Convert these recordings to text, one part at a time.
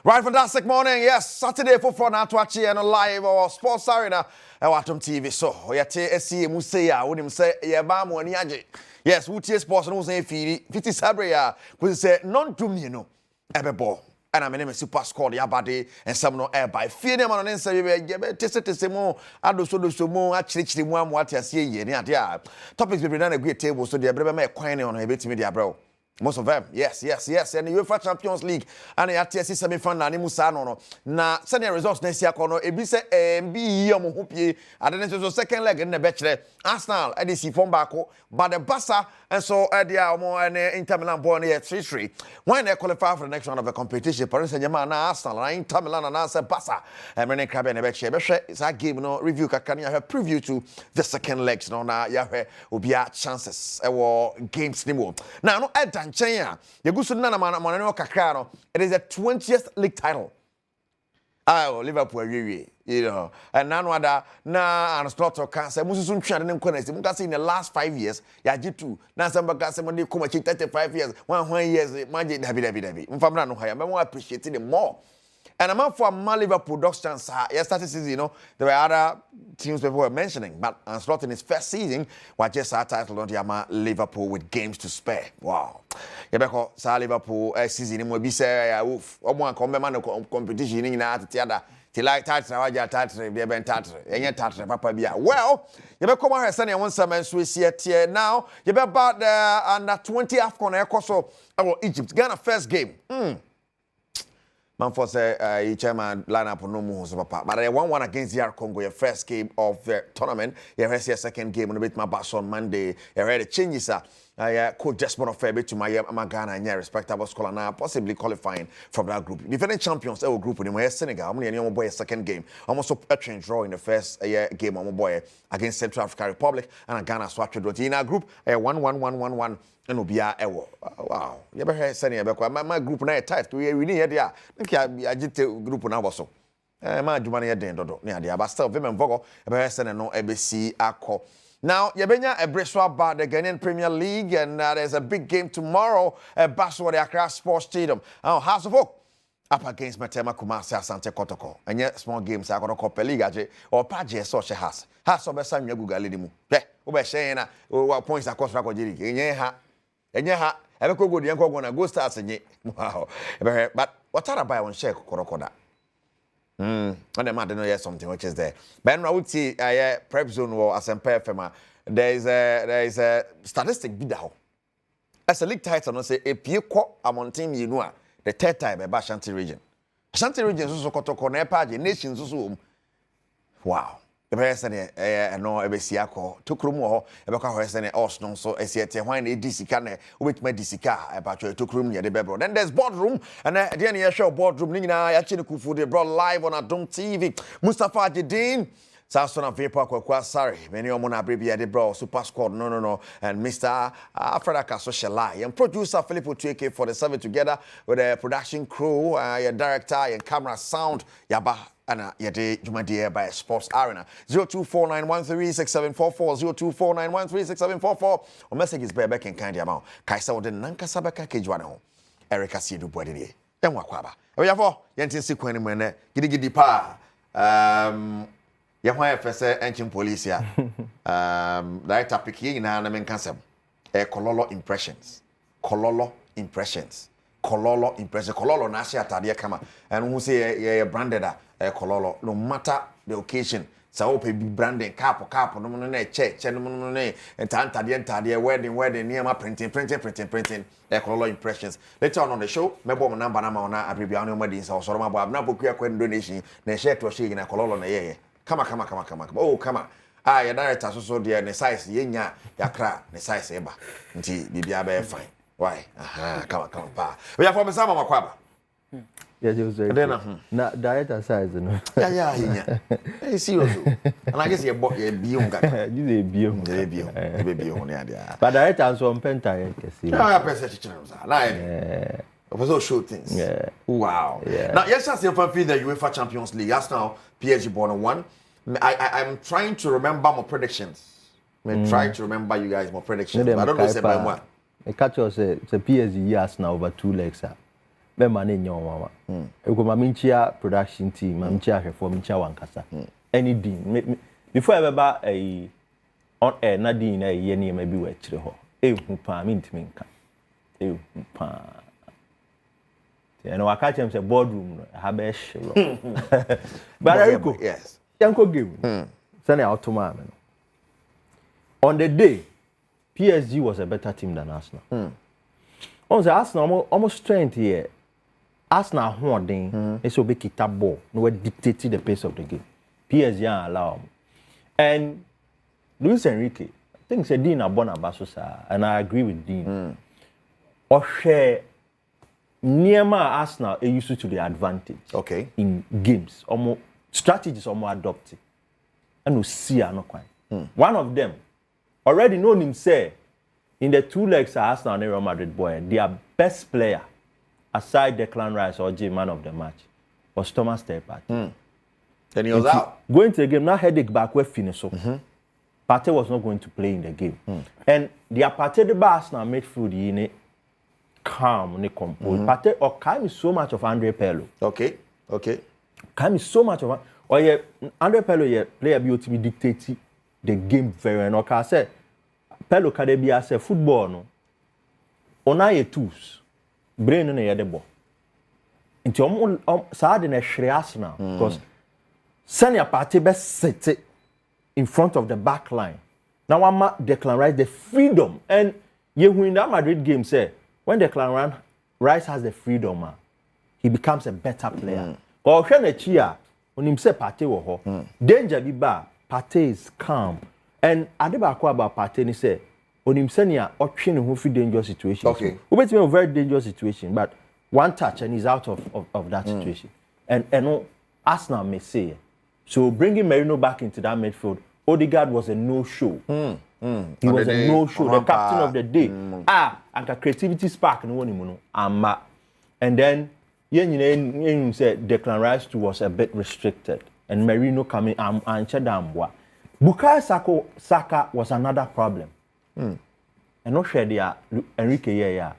Right, fantastic morning. Yes, Saturday for now to watch and live or sports arena at Adom TV. So, yet see Musea, wouldn't say, Yabamu and Yaji. Yes, Wuti Sports and Musea Fidi, 50 Sabria, who say non to me, you know, Ebebo. And I'm a super squad, Yabadi, and some no air by feeding on an answer. Tested more, I do so more, actually, one what I see, yeah. Topics will be done a great table, so they're better make quine on a bit media, bro. Most of them, yes. And the UEFA Champions League and the ATS semi-final ni musa no. Na senior results next year kono ebi se MB omo hopie adene so second leg in the bachelor Arsenal edisi form baako but the Barca and so dia omo and Inter Milan born here 3-3 when they qualify for the next round of the competition Paris Saint-Germain na Arsenal na Inter Milan na Barca many crab in the bachelor it's a game no review kakani have preview to the second legs no na ya obi a chances games ni mo now no Chenya, it is the 20th league title. Oh, Liverpool, you know, and now other na and slot of cancer. Musun Chan and Quincy. Mukasi in the last 5 years, Yajitu, Nasamba Casamoni, Kumachi 35 years, 1 year, Magic David. Mfamna no higher, I more appreciate it more. And I'm out for my Liverpool productions. Yesterday season, you know, there were other teams people were mentioning, but Anslot in his first season was just our title on the Liverpool with games to spare. Wow. Yebeko sa Liverpool season will be say one competition in that theater. Till like title, we have been title. Any title, Papa Bia. Well, you come on, Sunday one summer, Swiss here now. You be about the under 20 AFCON Ecoso Egypt. Ghana first game. Man for say chairman lineup no more so papa. But I 1-1 against DR Congo, your first game of the tournament. You have your second game on the bit my bass on Monday. You had the changes coach Desmond of Fairby to my Ghana and respectable scholar now, possibly qualifying from that group. Defending champions group in the Senegal. I'm only boy second game. Almost a change draw in the first game on my boy against Central African Republic and Ghana swatch in our group 1-1-1-1-1. And Obia Ewo. Wow. You ever heard Sanya Beko? My group na tight. We really had ya. I just group na so. My Jumani at the end of the but still women vogo ever send no ABC Ako. Now, Yabenya a Bristol about the Ghanaian Premier League, and there's a big game tomorrow at Basel the Accra Sports Stadium. House of Oak up against Matema Kumasi Asante Kotoko. And yet small games I got a couple league or Paje so she has. Has over some Yaguga Lidimu. Yeah, over Shana, what points across Rakojiri. And yeah, I go good young go start and wow. But what are I buy on share Korokoda? And the man don't know something which is there. Ben Rauti, prep zone or as a there is a statistic bidaho. As a league title, no say a pew among team you know the third time by Ashanti region. Ashanti region also Kotoko Nepa, nations also. Wow. The person no ebesiako to krumo ebeka hoesene osno so esiete hwan edisi ka with my disika about to krum near the bebro. Then there's boardroom and the end show boardroom ni na ya chine kufu de bro live on Adom TV. Mustafa Jedin Sasona Vapor Kwa sorry many omona abribia de bro super squad no and Mr. Afraka Socialai and producer Philip 2AK47 together with the production crew your director and camera sound yaba and yade Jumadi by Sports Arena 0249136744 0249136744 or message is back in kind amount Kaisa wode nankasa beka kejwane ho Erica Siedu Bwadie then wakwaba oyafo yenti sikwan mu ene gidigidi pa Yahweh FSA engine police ya. Director Piki na menkasem. Kololo impressions. Kololo na shi atade kama. And who say branded kololo no matter the occasion. Sa ope be branding cap no no check no no entade wedding near printing. Kololo impressions. Later on the show, mebo mo number na ma ona abribia no madin sa osoro mabo abna boku akwa donation na share to share na kololo na ye. Come on. Oh, come on. Your director so dear the size yenya yakra the size eba. Nti bibia be fine. Why? Come on, pa. We are from Sama Makwaba. Yeah, just na director size no. Yeah, yenya. Hey, serious. And I guess you biom ga. You dey biom. Biom ne dia. But director so penta yen kesi. Na person chichenza. Na also show things. Yeah. Wow. Yeah. Now, yes, I see if I feel the UEFA Champions League. Arsenal, PSG born one. I'm trying to remember my predictions. I'm trying to remember you guys my predictions. But I don't know say by what. The catch us it's a PSG Arsenal over 2 legs. be mane nyo mama ego ma minchia production team ma minchia hwefo minchia wankasa any din before ever on air na din na ye ne ma bi wa kire ho ehu pa mintimi nka ehu pa and waka chem say boardroom no ha be hye but Eriko yes yanko game sane automa me on the day PSG was a better team than Arsenal on the Arsenal almost strength here Arsenal holding is so big kita ball no we dictate the pace of the game PSG allow and Luis Enrique I think said Dean abona baso sa and I agree with Dean or share Niema Arsenal are used to the advantage in games almost strategies almost adopted and we see no quite one of them already known him say in the 2 legs Arsenal and Real Madrid boy their best player aside Declan Rice or J man of the match was Thomas Partey. Then he was out going to the game now headache back where finish so Partey was not going to play in the game and the Partey the Arsenal midfield in calm ne compose Partey or Kaim is so much of Andre Pirlo okay Kaim is so much of or yeah Andre Pirlo yeah player be to be dictate the game very well okay I say Pirlo can be as a football no ona ye tools brain no ye the ball nti sa de na hwere Arsenal because senior party be sit in front of the back line now one Declan Rice the freedom and you win that Madrid game say when Declan Rice has the freedom he becomes a better player or hwe na chi a onim say Partey wo ho danger bi ba Partey is calm and adebako about Partey ni say onim senior otwe ne ho fi dangerous situation okay we bet me a very dangerous situation but one touch and he's out of that situation and Arsenal may say so bringing Merino back into that midfield Odegaard was a no-show he was a no-show the captain of the day and the creativity spark no one and then you said Declan Rice too was a bit restricted and Merino coming and Chedambwa Bukayo Saka was another problem and no share there Enrique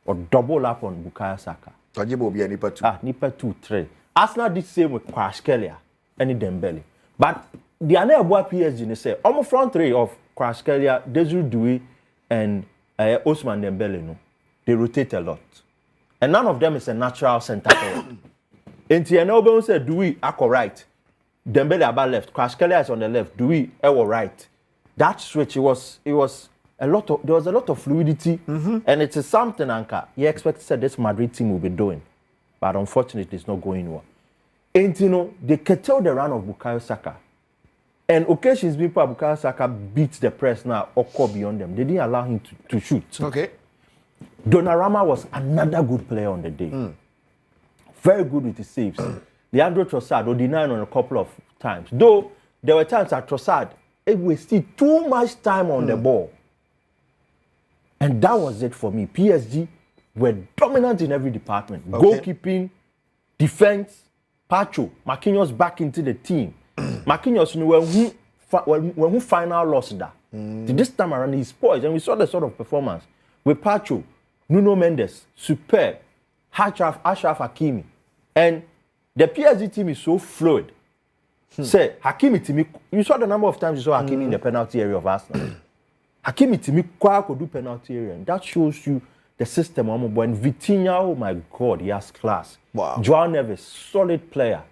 or double up on Bukayo Saka Tajibo be nipa 2 nipa 2-3 Arsenal did same with Kvaratskhelia and Dembele but the other PSG they say almost front three of Kvaratskhelia, Desiree Doué and Ousmane Dembele no they rotate a lot and none of them is a natural center forward enti Enobel said Doué akọ right Dembele about left Kvaratskhelia is on the left Doué ewo right that switch it was a lot of there was a lot of fluidity and it is something Anka you expected this Madrid team will be doing but unfortunately it's not going well and you know they curtail the run of Bukayo Saka and occasions people Bukayo Saka beats the press now or go beyond them they didn't allow him to shoot okay Donnarumma was another good player on the day very good with his saves Leandro Trossard or denied on a couple of times though there were times that Trossard it wasted too much time on the ball. And that was it for me. PSG were dominant in every department. Goalkeeping, defense, Pacho, Marquinhos back into the team. Marquinhos, when who final lost that. This time around, he's poised. And we saw the sort of performance with Pacho, Nuno Mendes, superb, Achraf Hakimi. And the PSG team is so fluid. Say, Hakimi to me, you saw the number of times you saw Hakimi in the penalty area of Arsenal. Hakimi to me could do penalty area. And that shows you the system. When Vitinha, oh my God, he has class. Wow. Joao Neves, solid player.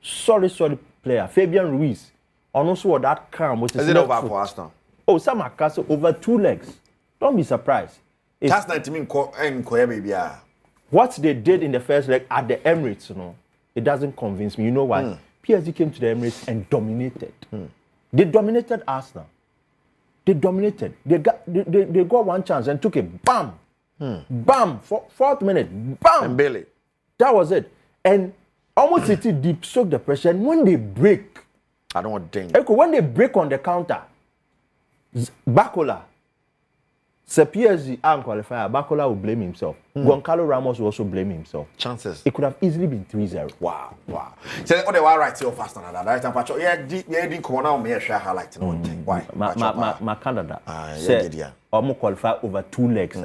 Solid player. Fabian Ruiz. And also that calm. Which is it over for Arsenal? Oh, Sam Akaso over 2 legs. Don't be surprised. That's not to me what they did in the first leg at the Emirates, you know, it doesn't convince me. You know why? PSG came to the Emirates and dominated. They dominated Arsenal. They dominated. They got one chance and took it. Bam! Bam! 4th minute. Bam! And Bailey. That was it. And almost City deep soak the pressure. And when they break, I don't want to think. When they break on the counter, Bakola, say PSG and qualifier, Bakola will blame himself. Goncalo Ramos will also blame himself. Chances. It could have easily been 3-0. Wow. So they were right here fast on that. Right, and Pacho, didn't come on me share highlight. Why? My Canada. Say, almost qualify over 2 legs.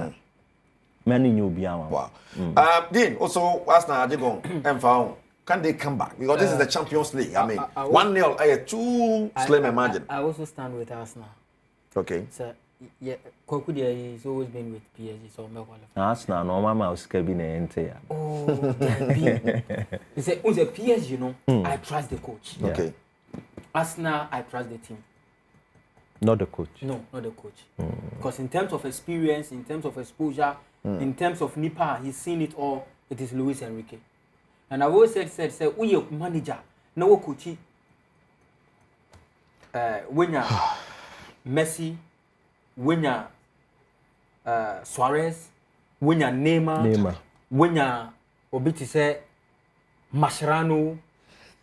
Many new Biama. Wow. Dean, also, Arsenal, and found. Can they come back? Because this is the Champions League. I mean, 1-0, I too slim imagine. I also stand with Arsenal. Okay. So, yeah, Kokudia is always been with PSG, so I'm qualified. Arsenal, no, my mouse can be Oh, it's a PSG, you know. I trust the coach. Yeah. Okay. Arsenal, I trust the team. Not the coach. No, not the coach. Because in terms of experience, in terms of exposure, in terms of Nipa, he's seen it all. It is Luis Enrique. And I've always said, we are manager, no coach. When you're Messi, when you're Suarez, when you're Neymar, when you're Obiti say Mascherano,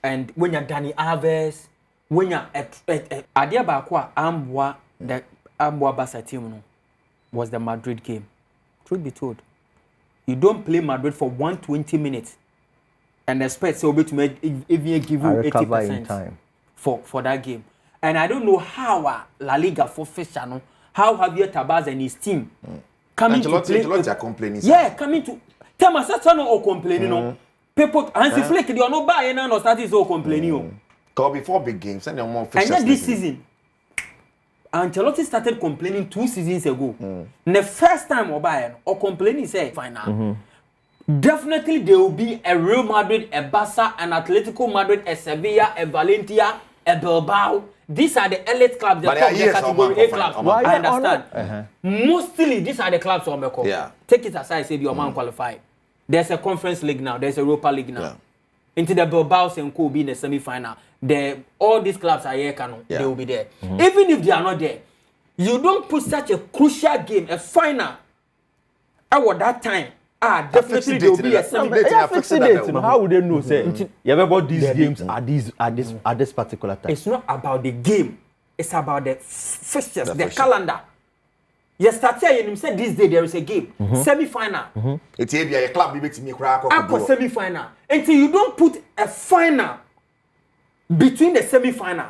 and when you're Dani Alves, when you're Adia Bakwa Ambwa, the Ambwa Basa team was the Madrid game. Truth be told, you don't play Madrid for 120 minutes and expect Sobe to make even give you 80% for that game. And I don't know how La Liga for Feshano, how Javier Tabaz and his team coming to play. Complaining. Yeah, coming to tell us that's not complaining. No, people Hansi Flick, they are not buying and starting so complaining. Because before big games, and more. And yet this season, Ancelotti started complaining 2 seasons ago. The first time or complaining say final. Definitely there will be a Real Madrid, a Barca, an Atletico Madrid, a Sevilla, a Valencia, a Bilbao. These are the elite clubs. They are category A clubs. I understand. Mostly these are the clubs on the court. Yeah. Take it aside, say your man qualified. There's a Conference League now. There's a Europa League now. Yeah. Into the Bilbao's and Co be in the semi-final. All these clubs are here, they will be there. Even if they are not there, you don't put such a crucial game, a final, at that time. Definitely there will be a semi-final. How would they know? Say, yeah, about these games at this particular time. It's not about the game. It's about the fixtures, the calendar. Yesterday, you said this day there is a game, semi-final. It's a club makes me cry. Semi-final. Until you don't put a final between the semi-final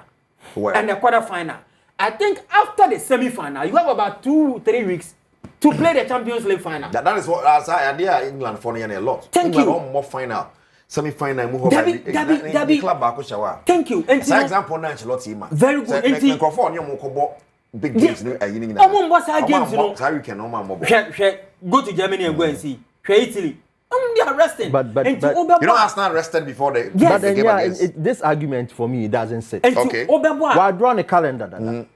and the quarter-final. I think after the semi-final, you have about 2-3 weeks to play the Champions League final. That is what I idea England for a lot. Thank England you. More final, semi-final, move Dabi, club back shower. Thank you. And for example, Ancelotti. Very good. And big games, games, go to Germany and go and see. Italy. They are resting. But you know, Arsenal rested before the but then, this argument for me, it doesn't sit. Okay. We're drawing a calendar.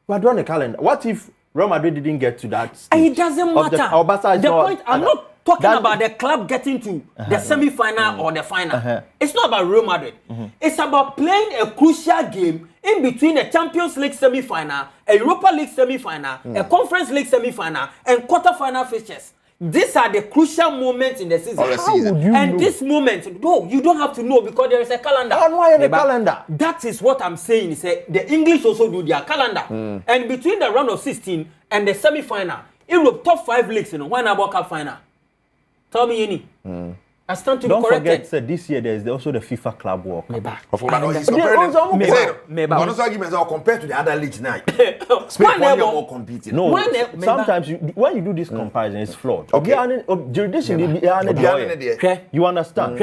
We're drawing a calendar. What if Real Madrid didn't get to that stage? It doesn't matter. The point, I'm not talking about the club getting to the semi-final or the final. It's not about Real Madrid. It's about playing a crucial game in between a Champions League semi-final, a Europa League semi-final, a Conference League semi-final, and quarter-final fixtures. These are the crucial moments in the season. How would you know? This moment, no, you don't have to know because there is a calendar. Why the calendar? That is what I'm saying. Is the English also do their calendar. And between the round of 16 and the semi-final, Europe top 5 leagues, one about cup final. Tell me any. I stand to be corrected. Don't forget, this year there is also the FIFA Club World Cup. Compared to the other leagues now. Spain more competing. No, sometimes when you do this comparison, it's flawed. Okay. You understand?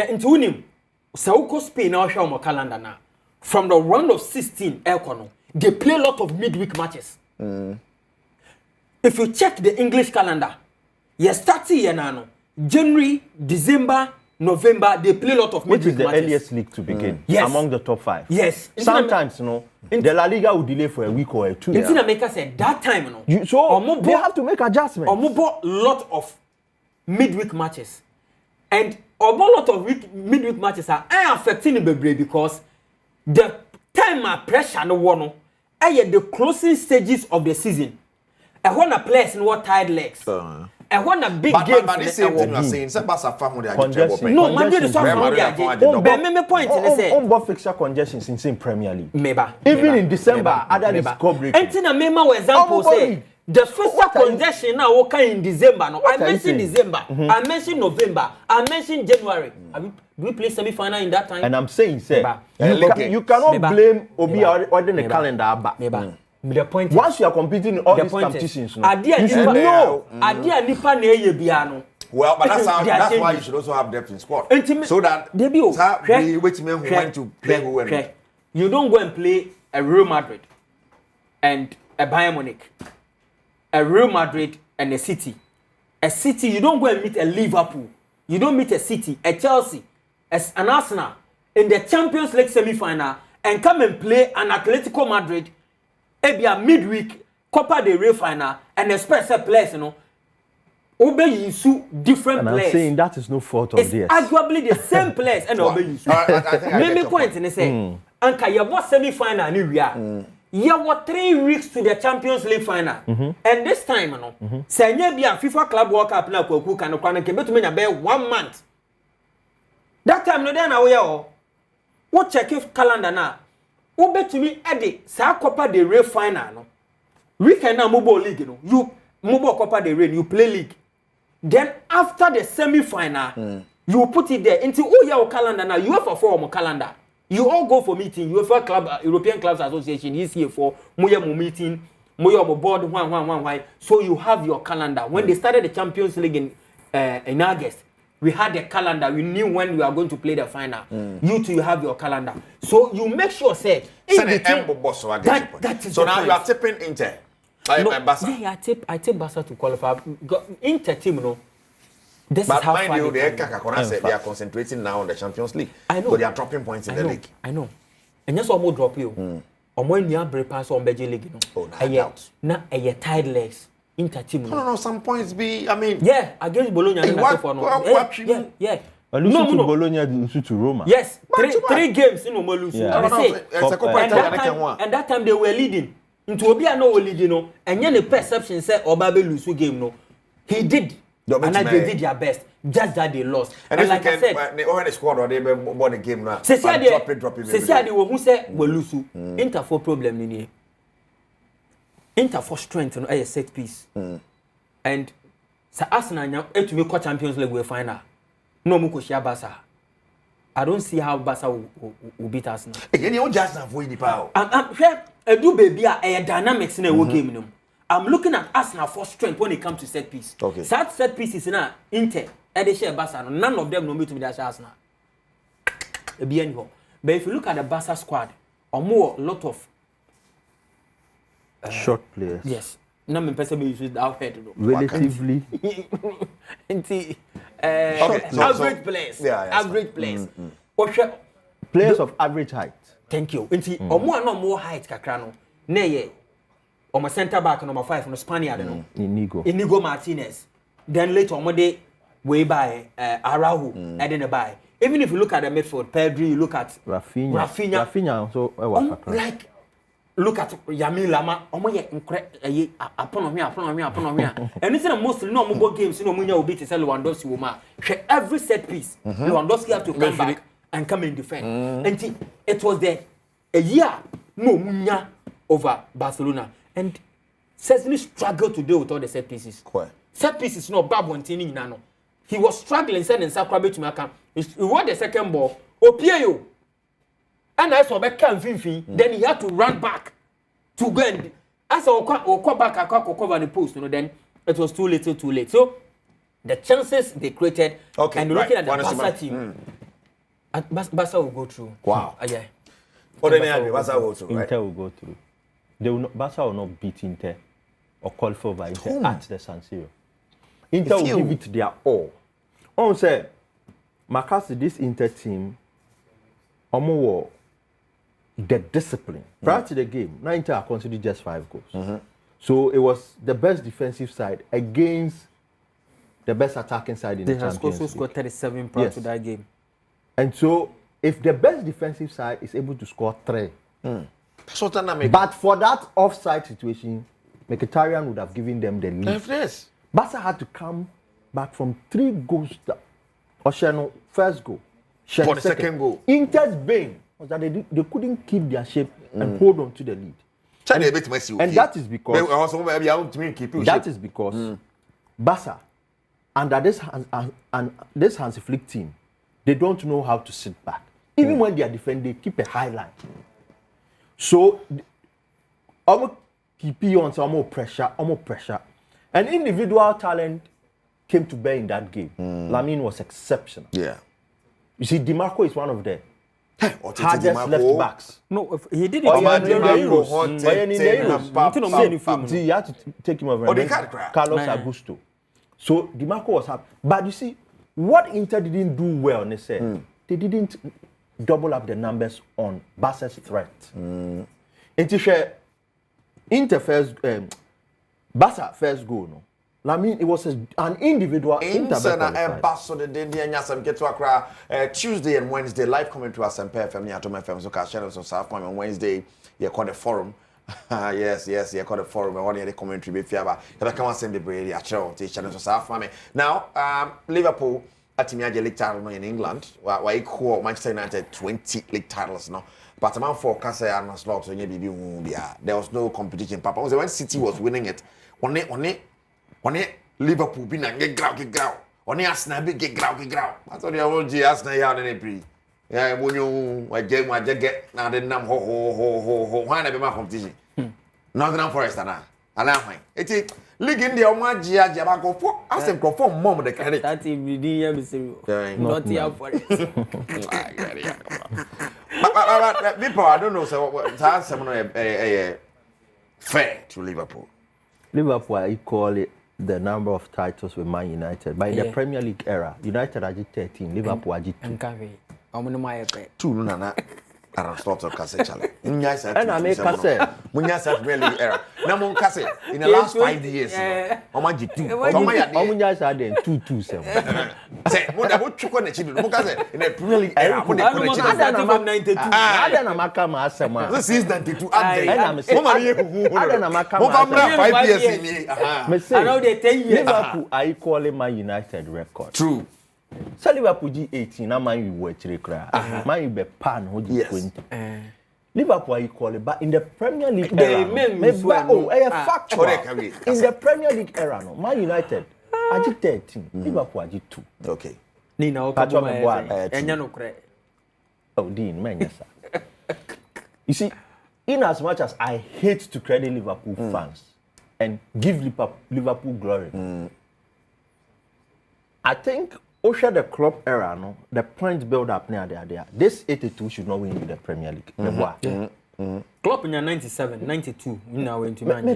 So Spain now show my calendar now. From the round of 16, they play a lot of midweek matches. If you check the English calendar, you start here now. January, December, November, they play a lot of midweek matches. Which is the earliest league to begin among the top 5. Yes. Sometimes, the La Liga will delay for a week or 2. It's in America said that time, so they have to make adjustments. A lot of midweek matches. And a lot of midweek matches are affecting the baby because the time of pressure no one the closing stages of the season. I want to play in what tired legs. I want a big game. But this same thing you are saying, no, Madrid is not point in say. Fixture congestions in same Premier League. Even in December, other is breaking. And in a memo example say the fixture congestion now okay in December. No, I mentioned December. I mentioned November. I mentioned January. Do we play semi-final in that time? And I'm saying, say, you cannot blame Obi or the calendar back. The point once you are competing in all the these point competitions, is, Adia nipa na eye bia no. Well, but that's why you should also have depth in squad. So that we wait when to play who and you don't go and play a Real Madrid and a Bayern Munich, a Real Madrid and a City. A City, you don't go and meet a Liverpool. You don't meet a City, a Chelsea, an Arsenal in the Champions League semi-final and come and play an Atletico Madrid, maybe a midweek Copa del Rey final and expect a players, you know. Obey you different and players. I'm saying that is no fault of theirs. Arguably the same players and obey you. Maybe point in say, Anka, you have semi-final and we are. You were 3 weeks to the Champions League final. And this time, you know, say be a FIFA Club World Cup na Koku can bet me about 1 month. That time no then away what check if calendar now. Who bet to me Eddie sa Copa del Rey final no. Weekend na mobile league no. You mobile Copa del Rey you play league. Then after the semi-final, you put it there into your calendar now. UEFA for calendar. You all go for meeting. UEFA Club, European Clubs Association is here for moya meeting, moya board one. So you have your calendar. When they started the Champions League in August, we had a calendar. We knew when we are going to play the final. You two, you have your calendar. So you make sure say so now you are tipping Inter. I tip Barca to qualify. Inter team, no. This but is how mind you, they are concentrating now on the Champions League. I know. But they are dropping points in the league. I know. And just almost drop you. Omo in your break pass on Belgian league, no. Oh, no doubt. Na a tired legs. Inter team. No, some points be. I mean. Yeah, against Bologna. Yeah. To Bologna, lose to Roma. Yes, three games in Omolu. And that time they were leading. Into Obia no leading, no. And then the perception said Obabe lose game, no. He did. And they did their best. Just that they lost. And like I said, they already scored or they won the game now. Drop it. They who said we lose. Inter for problem in here. Inter for strength and a set piece. And so Arsenal now to make Champions League we final. No muko share Barca. I don't see how Barca will beat Arsenal. You just avoid the power. I'm do baby a dynamics in a game. I'm looking at Arsenal for strength when it comes to set piece. Okay. Set pieces now Inter, they share Barca. None of them know me to be that Arsenal. But if you look at the Barca squad, or more lot of short players. Yes. No me person be use that head. Relatively. Average players. Average players. Players of average height. Thank you. Or more height kakra no. Ne my center back number 5 from Spaniard no. Inigo Martinez. Then later on day way by Araujo and by. Even if you look at the midfield, Pedri, you look at Rafinha so like look at Yamil Lama, upon me. And it's mostly no more games, you know, when you beat Lewandowski woman. Every set piece, Lewandowski have to come back and come and defend. And it was there a year no munya over Barcelona. And Cesny struggled to deal with all the set pieces. Set pieces no bad one thing in no. He was struggling sending Sakrabe to Maka. He won the second ball. Opio. And I saw back Finfi. Then he had to run back to go and as I come back, I cover the post. You know, then it was too late. So the chances they created, and looking at the Barca team, Barca will go through. Wow. Yeah. Barca will go through. Inter will go through. Barca will not beat Inter or qualify over Inter at the San Siro. Inter will give it their all. On say, Macasi, this Inter team, the discipline. Prior to the game, now Inter are considered just 5 goals. So it was the best defensive side against the best attacking side in the Champions League. They also scored 37 prior to that game. And so, if the best defensive side is able to score 3, but for that offside situation, Mkhitaryan would have given them the lead. Yes. Barca had to come back from 3 goals. Oshano first goal. For the second goal. Inter's bane was that they couldn't keep their shape and hold on to the lead. And that is because Barca under this Hansi Flick team, they don't know how to sit back. Even when they are defending, they keep a high line. So he put on some more pressure. And individual talent came to bear in that game. Lamine was exceptional. Yeah. You see, DiMarco is one of the hardest DiMarco. left backs. No, he did it. Oh, in yeah, the Euros. See, you had to take him over. Oh, they can't cry. Carlos Augusto. So DiMarco was happy. But you see, what Inter didn't do well, they said, they didn't double up the numbers on Barca's threat. Inter first, Barca first goal, no. I mean, it was an individual. Tuesday and Wednesday, live commentary at Semper FM, Adom FM, so channels on South Point on Wednesday, you call the forum. Yes, you call the forum. I want to hear the commentary. If you have a come and send the Brady at channels on South Point. Now, Liverpool at the league title in England. Why equal Manchester United 20 league titles now. But among four, Kasa and Slot, so there was no competition. Papa, when City was winning it, on it, Liverpool be na get grow. On it, Arsenal be get grow. I thought the old G Arsenal yard in April. Yeah, when you get now the name ho. Why not be my competition? Northern Forest na. Allow me. It's league in the Omaji Jabako for as a perform mom the credit. That is be serious. Not here for it. But people, I don't know. So what? Someone fair to Liverpool. Liverpool, I call it the number of titles with Man United. But in the Premier League era, United are 13, Liverpool are 2. Two nana. Around slot of Cassette challenge. And I make Cassette. Munyasa Premier League era. Now, Cassette in the last 5 years. Omaji 2. Omunyasa are then 2-2-7. Say, what you call the children? Mukaze in the Premier League era. This is 92. Liverpool, I call it my United record. True. So Liverpool G18, now man you were cry. Man you be pan who 20. Liverpool I call it, but in the Premier League era, in the Premier League era, no, Man United, I did 13, Liverpool I did 2. Okay. Oh, Dean, man, yes, sir. You see, in as much as I hate to credit Liverpool fans and give Liverpool glory, I think Osha the Klopp era, no, the points build up near there. This 82 should not win the Premier League. Klopp in 97, 92, you know when to man. No,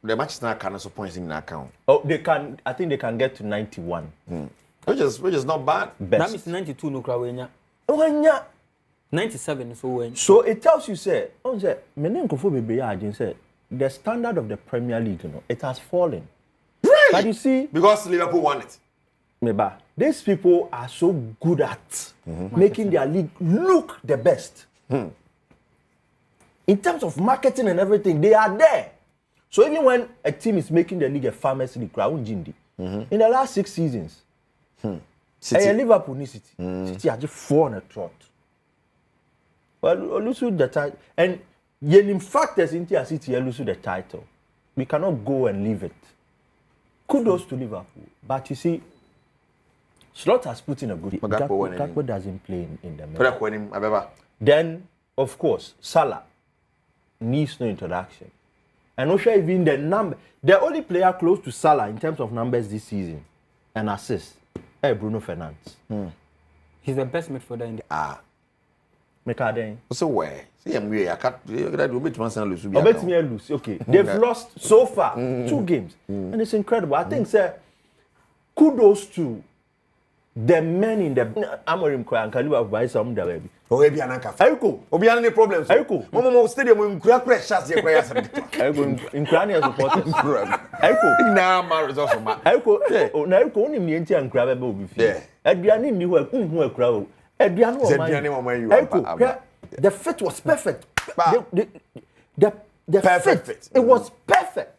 the match now can also points in account. Oh, they can. I think they can get to 91, which is not bad. Best. That means 92 no crowd. 97 so when. So it tells you say, the standard of the Premier League, you know, it has fallen. Really? But you see, because Liverpool won it. These people are so good at making their league look the best. In terms of marketing and everything, they are there. So even when a team is making the league a farmers league, in the last 6 seasons, Liverpool need City. City are just 4 on a trot. Well, lose the title, and in fact, as Inter City lose the title, we cannot go and leave it. Kudos to Liverpool, but you see, Slot has put in a good. Gakpo doesn't play in the middle. Then, of course, Salah needs no introduction. And also even the only player close to Salah in terms of numbers this season and assists, Bruno Fernandes. He's the best midfielder in the So where? See, I can't. Lose. Okay, they've lost so far 2 games, and it's incredible. I think, sir, kudos to the men in the Amorim and Kaliwa by some the baby. Oh, Ebi Anaka. Ayuko. Obi any problems? Ayuko. Momo stadium in Kura shots the prayer. Ayuko in Krania supporters. Ayuko. Now my results from Ayuko. Oh, na Ayuko only me and Krabbe will be fair. Adriani knew who a crowd. Adriano. The fit was perfect. The perfect fit. It was perfect.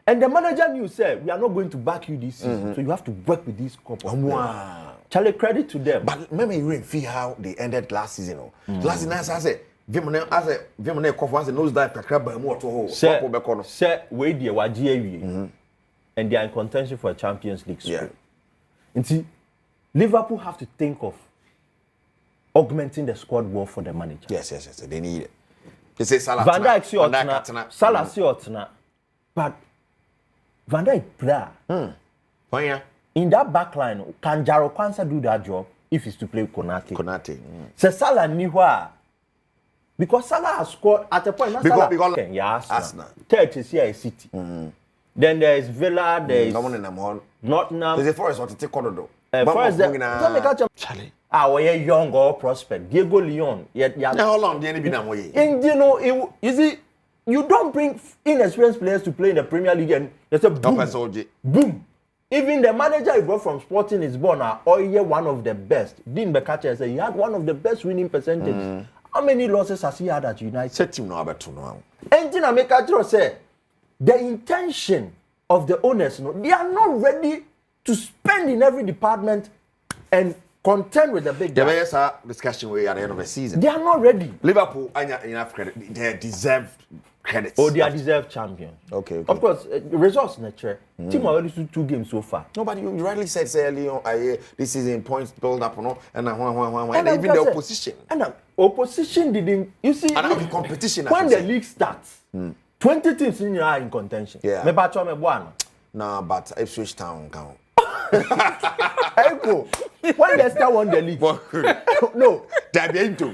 And the manager knew, said, we are not going to back you this season, so you have to work with these couple. Wow. Charlie, credit to them. But remember, you didn't feel how they ended last season. Last season, I said, Vimone Kofa knows that Kakraba more to hold. Sir, wait, dear, and they are in contention for a Champions League. Yeah. And see, Liverpool have to think of augmenting the squad well for the manager. Yes, they need it. You say Salah. Van Dijk si otna. Salah si otna. But Van Dijk play. In that back line, can Jaro Kwanzaa do that job if he's to play with Konate? So Salah ni hwa. Because Salah has scored at a point. Because Arsenal. Third is here is City. Then there is Villa, there is Nottingham. There's a Forest what to take corridor. Forest, Charlie. We young or prospect. Diego Leon. How long do you be now? And you know, you see, you don't bring inexperienced players to play in the Premier League and there's a boom. Even the manager he brought from Sporting Lisbon are one of the best. Dean Bekacha said he had one of the best winning percentages. How many losses has he had at United? Set him now about 2 now. And Dean Bekacha said the intention of the owners, they are not ready to spend in every department and contend with the big guys. There is a discussion way at the end of the season. They are not ready. Liverpool, enough credit. They deserve credits. Oh, they are deserved champions. Okay. Of course, results in the chair. Team already 2 games so far. No, but you rightly said earlier, this is in points build up, and even the opposition. And the opposition didn't. You see, and the competition. When the league starts, 20 teams in contention. Yeah. No, but Ipswich Town count. When they start won the league. No.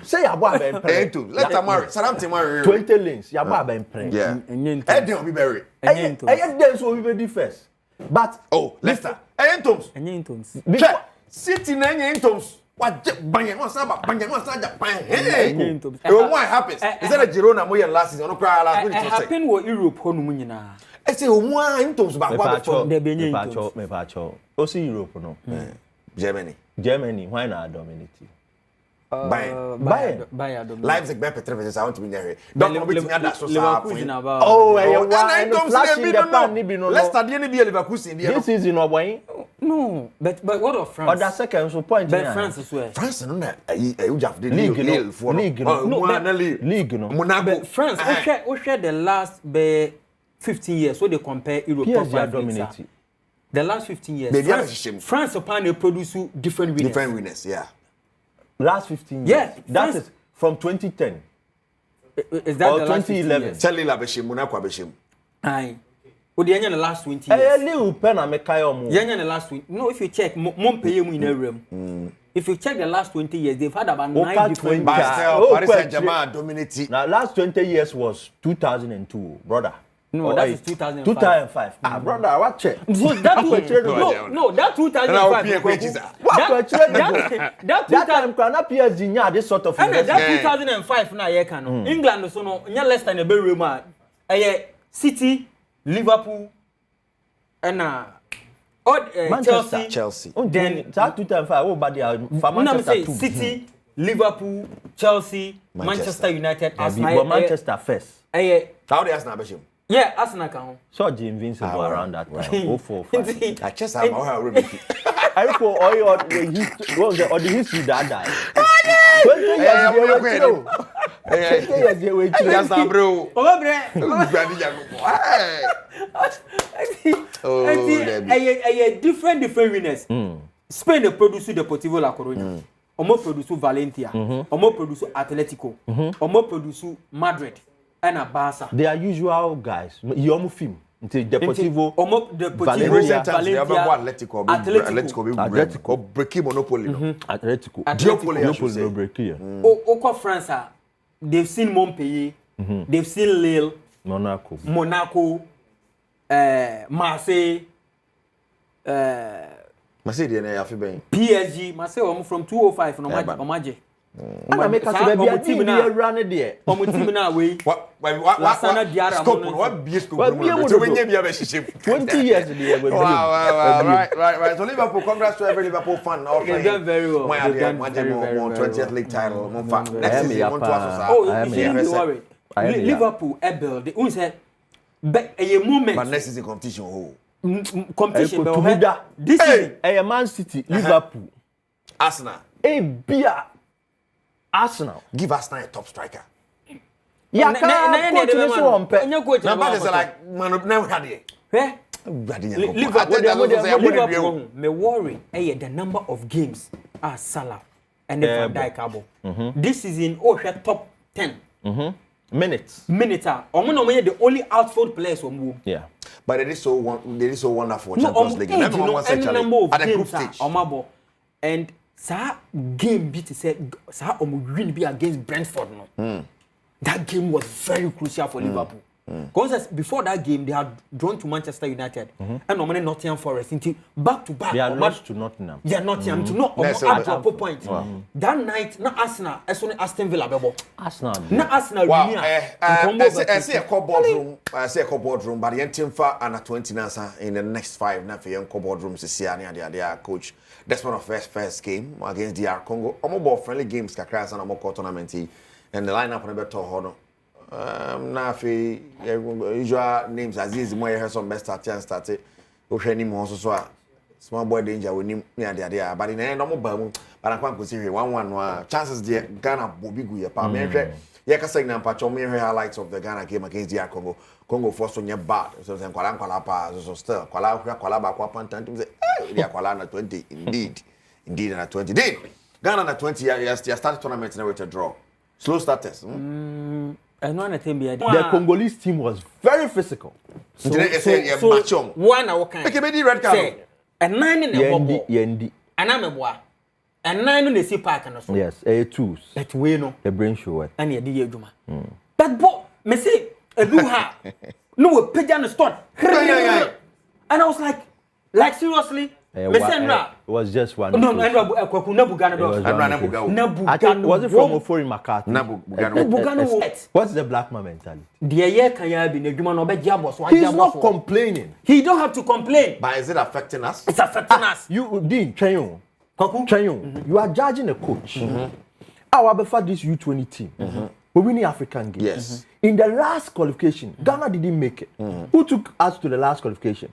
Say Yabo Ben. Let them marry. Saddam Timari. 20 lanes. Yabo Ben Pre. Yeah. Adom be buried. Adom will be ready first. But Leicester. Adom. City na Adom. What bang what's up? Bang what's up? Bang. Hey. What happens? Is that a Girona moye last season? No cry last week. Happen wo Europe ho no nyina. I say one Adom ba kwa for the Benin. Me pacho. O see Europe no. Germany, why not dominate? Bayern. Leipzig be Peter versus I want to be there. Don't come with me that so about. Oh, and flashing the pan ni bi no. Leicester dey be Leverkusen dey. This season no boy. No, but what of France? Other second so point. But France as well. France no na you have the league no. Monaco. France we share the last 15 years so they compare Europe top dominating. The last 15 years, France upon produce different winners. Different winners, yeah. Last 15 years. Yeah, that is from 2010. Is that or the 2011? Tell you Labeshim, Monaco Abeshim. Aye. But the the last 20 years. The last 20. No, if you check, Montpellier in a room. If you check the last 20 years, they've had about 9 different. Paris Saint-Germain dominated. Now, last 20 years was 2002, brother. No, that is 2005. 2005. Brother, watch it. So that no, that 2005. That time cannot PSG this sort of. And that 2005 na ye can. England so no, nya Leicester na be Roma. City, Liverpool, and Chelsea. Then that 2005 oh bad Manchester City, Liverpool, Chelsea, Manchester United, Arsenal. Manchester first. How the Arsenal Beshim? Yeah, Arsenal can. So the invincible around that time. 045. I just have already. I for all the history that died. 20 years they were That's not bro. Different winners. Spain they produce Deportivo La Coruña. Omo produce Valencia. Omo produce Atletico. Omo produce Madrid. And a Barca. They are usual guys. You almost film. Deportivo. Valencia. Atletico. Breaking monopoly. Atletico. Diopoli. Breaking. Oko France. They've seen Montpellier. They've seen Lille. Monaco. Marseille. Marseille. PSG. Marseille from 205 no Omaje. And I make us a team run there. Team now way. What scope? What be scope? 20 years. Wow. Right. So Liverpool, congrats to every Liverpool fan. They've done very well. 20th league title. Next season, you worry. Liverpool, Ebel, they only said, but a moment. But next season competition. Competition. This is a Man City, Liverpool, Arsenal. A beer. Arsenal. Give Arsenal a top striker. Yeah, Liverpool, me worry. The number of games Salah and Van Dijk. This is in top 10. minutes. Omo no the only outfield players omo. Yeah. But they is so wonderful No, Champions League. Any number of at the group games stage. omabo. And sa game beat say sa omo win be against Brentford no. That game was very crucial for Liverpool. Because before that game, they had drawn to Manchester United and normally Nottingham Forest. Into back to back. They are lost to Nottingham. Yeah, Nottingham to not add to a point. That night, not Arsenal, as only Aston Villa bebo. Arsenal. Not Arsenal. Wow. I see a boardroom. I see a boardroom. But the team for under 20 in the next 5 now for young boardrooms to see their coach. That's one of first game against DR Congo. More friendly games kakras and more tournament. And the lineup on the better hono. Nafi usual names Aziz Moye has some best started. Osheni mo so small boy danger we nim near there. But in the end, no more but I can't consider 1-1 chances there Ghana Bobby Guya pa me say na patch on me highlights of the Ghana game against DR Congo. Congo forced on your bad. So then kwala pa so still kwala ba kwa pantan to say they kwala na 20 indeed na 20 did Ghana na 20 years started tournament now with a draw. Slow starters. The Congolese team was very physical. So one hour kind. Make a red card. And 9 in the bubble. Yendi. And I'm a boy. And 9 in the sea park and so. Yes, a twos. That we know. The brain show. And you did Juma. But bo me say a do ha. No pigeon start. And I was like seriously. It was just one. No, Nabu. I think was it from Ofori McCartney? What's the black man mentality? He's not complaining. He don't have to complain. But is it affecting us? It's affecting us. You Dean Trayon. You are judging a coach. Our before this U20 team. We win the African game. Yes. In the last qualification, Ghana didn't make it. Who took us to the last qualification?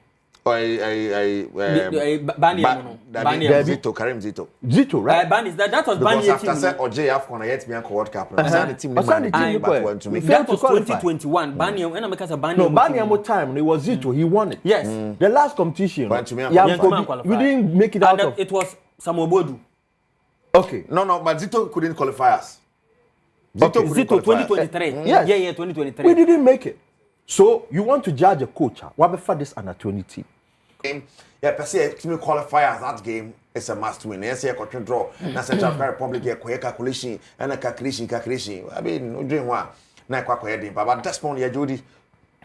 Zito, Karim Zito. Zito, right? That was Bani. Because after say OJ Afcon yet be a World Cup. The team that was 2021. Bani and I make us a Bani. No, Bani more time. It was Zito. He won it. Yes. The last competition. We didn't make it out of. It was Samuel Bodu. Okay. No, but Zito couldn't qualify us. Zito 2023. Yes. Yeah, 2023. We didn't make it. So you want to judge a coach? What before this under 20 team? Yeah, per se, to qualify as that game is a must win. Yes, yeah, country draw. Na Central African Republic here, calculation and a calculation. I mean, no dream one. Na kwa heading, but that's one year Jody.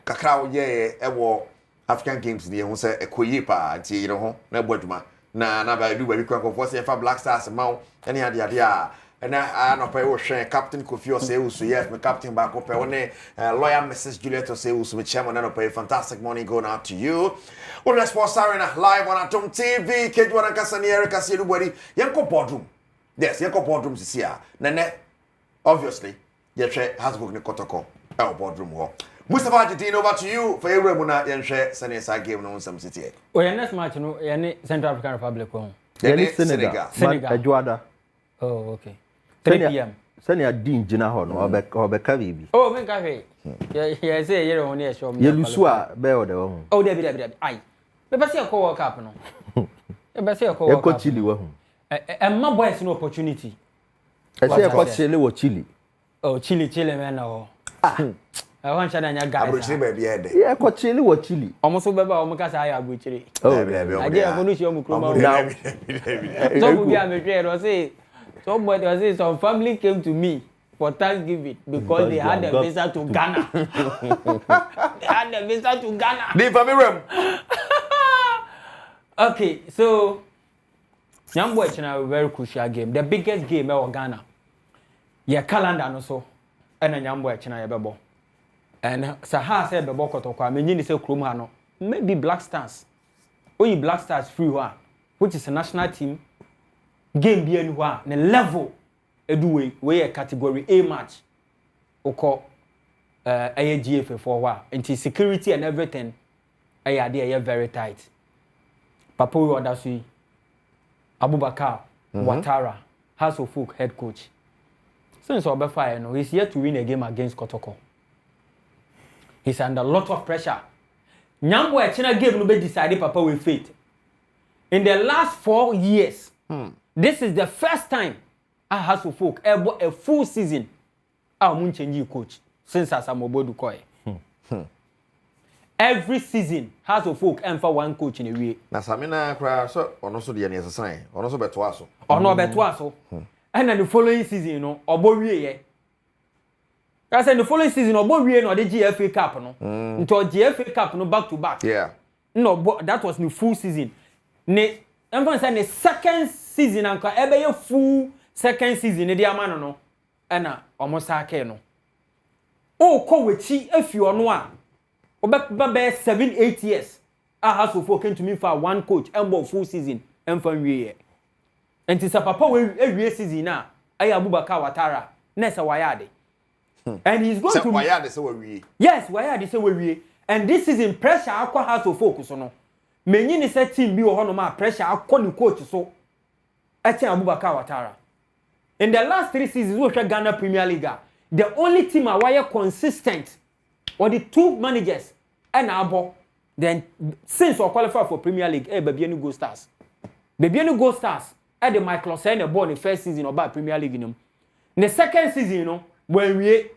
Kakra yeah, ewo African games the who say ekoye pa anti you know na boduma. Na ba do we kwa for say for Black Stars ma any dia. And I no pay share Captain Kofi Osei, yes, my captain back up. Lawyer Mrs. Juliet Osei, my chairman, and pay fantastic morning going out to you. Well, let's sports arena live on Adom TV. Kedwana Kasani Erica Silubari, Yanko Boardroom. Yes, Yanko Boardroom is here. Nene, obviously, Yeshe has booked the Kotoko, our boardroom hall. Mustafa Jadine, over to you for your Remuna Yenshe, Senesa game on some city. Well, your next match, no, Central African Republic. Senegal. Oh, okay. 3 p.m. Senior Dean Jina no obeka bibi. Oh, me ka hwe. Yeah, say you don't need show me. You lusu a be o de wo. Oh, David. Ai. Me be say e call World Cup no. Me be say e call World Cup. E ko Chile wo hu. My boys no opportunity. E say e ko Chile wo Chile. Oh, Chile me na ho. I want chana nya guys. Abrochire be be ede. Yeah, ko Chile wo Chile. Omo so be ba omo ka say abrochire. Oh, be. I dey go no show mu kroma. So we be am try no say somebody was saying some family came to me for Thanksgiving because they had a visa to Ghana. They had a visa to Ghana. The family room. Okay, so Nyambo is a very crucial game. The biggest game in Ghana. Your calendar no so. And Nyambo is a bebo. And Saha said bebo kotokwa. Menyi say krom ha no. Maybe Black Stars. Oyi Black Stars free one, which is a national team. Game be anywhere, the level eduwe we a category A match. Oko GFA for wa. Into security and everything. They very tight. Papa we order see Abubakar Ouattara, House of Folk head coach. Since Obefa, no, he's here to win a game against Kotoko. He's under a lot of pressure. Nyambo a China game no be decided Papa with faith. In the last 4 years, this is the first time House of Folk ever a full season. Our moon change coach. since Asamoah Gyan. Every season House of Folk and for one coach in a way. Na Samina cry so on also the necessary. On also betwaso. On no betwaso. And then the following season, you know, Obowie. I said the following season, Obowie no the GFA Cup no. Into GFA Cup no back to back. Yeah. No, that was the full season. Ne, I'm saying the second season anka ebe ye full second season ne dia man no. Na almost ake no. Oh, ko wechi efio no a. Obek 7-8 years. I House of Folk came to me for one coach and full season and for wie. And it's a papa we season na ay Abubakar Watara nessa wayade. And he's going to wayade say we. Yes, wayade say we. And this is in pressure akwa House of Folk so no. Menyi ni say team bi wo ho no ma pressure akwa ni coach so. Eti Abubakar Watara. In the last 3 seasons we share Ghana Premier League. The only team a wire consistent or the 2 managers and abo then since we qualify for Premier League baby any Go Stars. Baby any Go Stars the Michael Sen born the first season of Premier League in the second season you know when we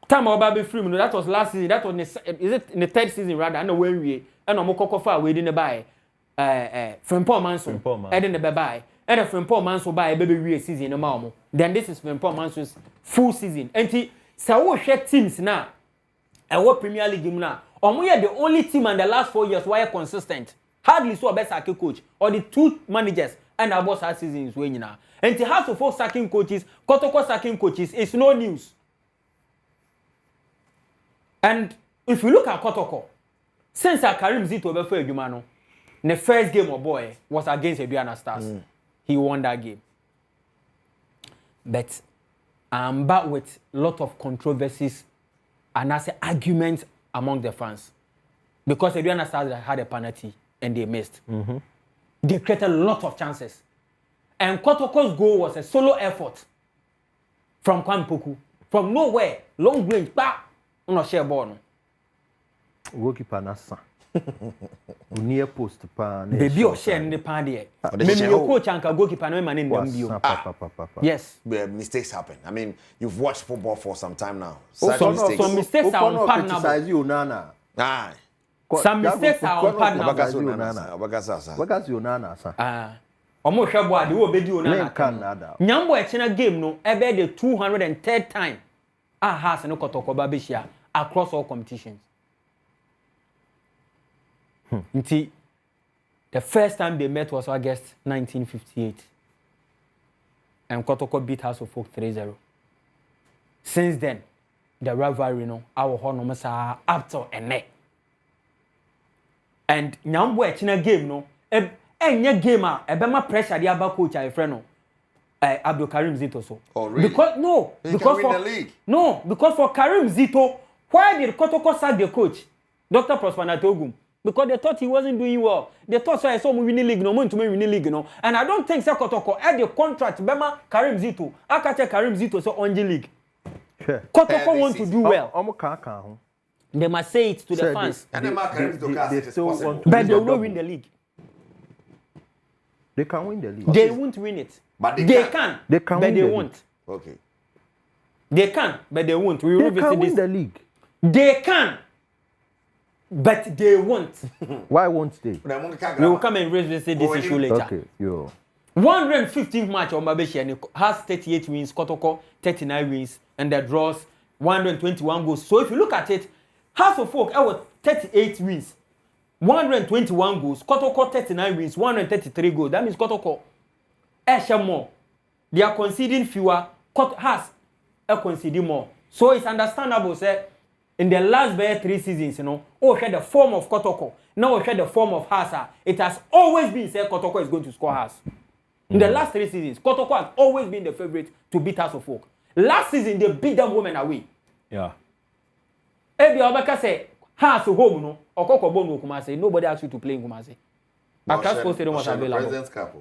time about be free that was last season that was is it in the 3rd season rather and when we and no kokofo we didn't buy Frimpong Manso and the buy and the Frimpong Manso buy baby we season no more then this is Frimpong Manso's full season and so we share teams now and what Premier League now we are the only team in the last 4 years why consistent hardly so a best sacking coach or the 2 managers and our boss has seasons when now and the House of Folk sacking coaches Kotoko sacking coaches is no news. And if you look at Kotoko since Karim Zito before Edumano the first game of boy was against Aduana Stars. He won that game. But I'm back with a lot of controversies and I say arguments among the fans. Because Aduana Stars had a penalty and they missed. They created a lot of chances. And Kotoko's goal was a solo effort from Kwampoku. From nowhere, long range, back on a share ball. Goalkeeper Nasa. Near post pan. Baby or share in the pan there. Maybe your coach and goalkeeper no man in the yes. Mistakes happen. I mean, you've watched football for some time now. Some mistakes are on pad now. Aye. Some mistakes are on pad now. What's your nana, sir? Omo hwebo ade wo bedi onana. Nyambo e chena game no ebe the 203rd time has no Kotoko ba behia across all competitions. Nti the first time they met was August 1958. And Kotoko beat House of Folk 3-0. Since then, the rivalry no our hono masa up to ene. And nyambo e chena game no enye game ebema pressure the aba coach I friend no Abdul Karim Zito so. Oh really? Because for the league. No, because for Karim Zito, why did Kotoko sack the coach? Dr. Prosper Natogum. Because they thought he wasn't doing well. They thought so I saw me winning league no more to me winning league no. And I don't think Kotoko had the contract bema Karim Zito. Akache Karim Zito so on the league. Sure. Kotoko want to do well. They must say it to the fans. And they still want to but they will win the league. They can win the league. They won't win it. But they can. They can but win they the won't. League. Okay. They can, but they won't. We will they can win the league. They can, but they won't. Why won't they? We will come and revisit this issue later. Okay, yo. 115th match on Babeshi has 38 wins, Kotoko 39 wins, and the draws 121 goals. So if you look at it, House of Folk have 38 wins, 121 goals, Kotoko 39 wins, 133 goals. That means Kotoko more. They are conceding fewer. Has conceding more. So it's understandable, say, in the last 3 seasons, you know, the form of Kotoko, now the form of Hasa. It has always been said Kotoko is going to score Has. In the last 3 seasons, Kotoko has always been the favorite to beat House of Folk. Last season, they beat them women away. Yeah. Ebi Obaka say, Has home, no, or Koko Bono Kumase. Nobody asked you to play in Kumase. Akasco Stadium was available. President's Cup.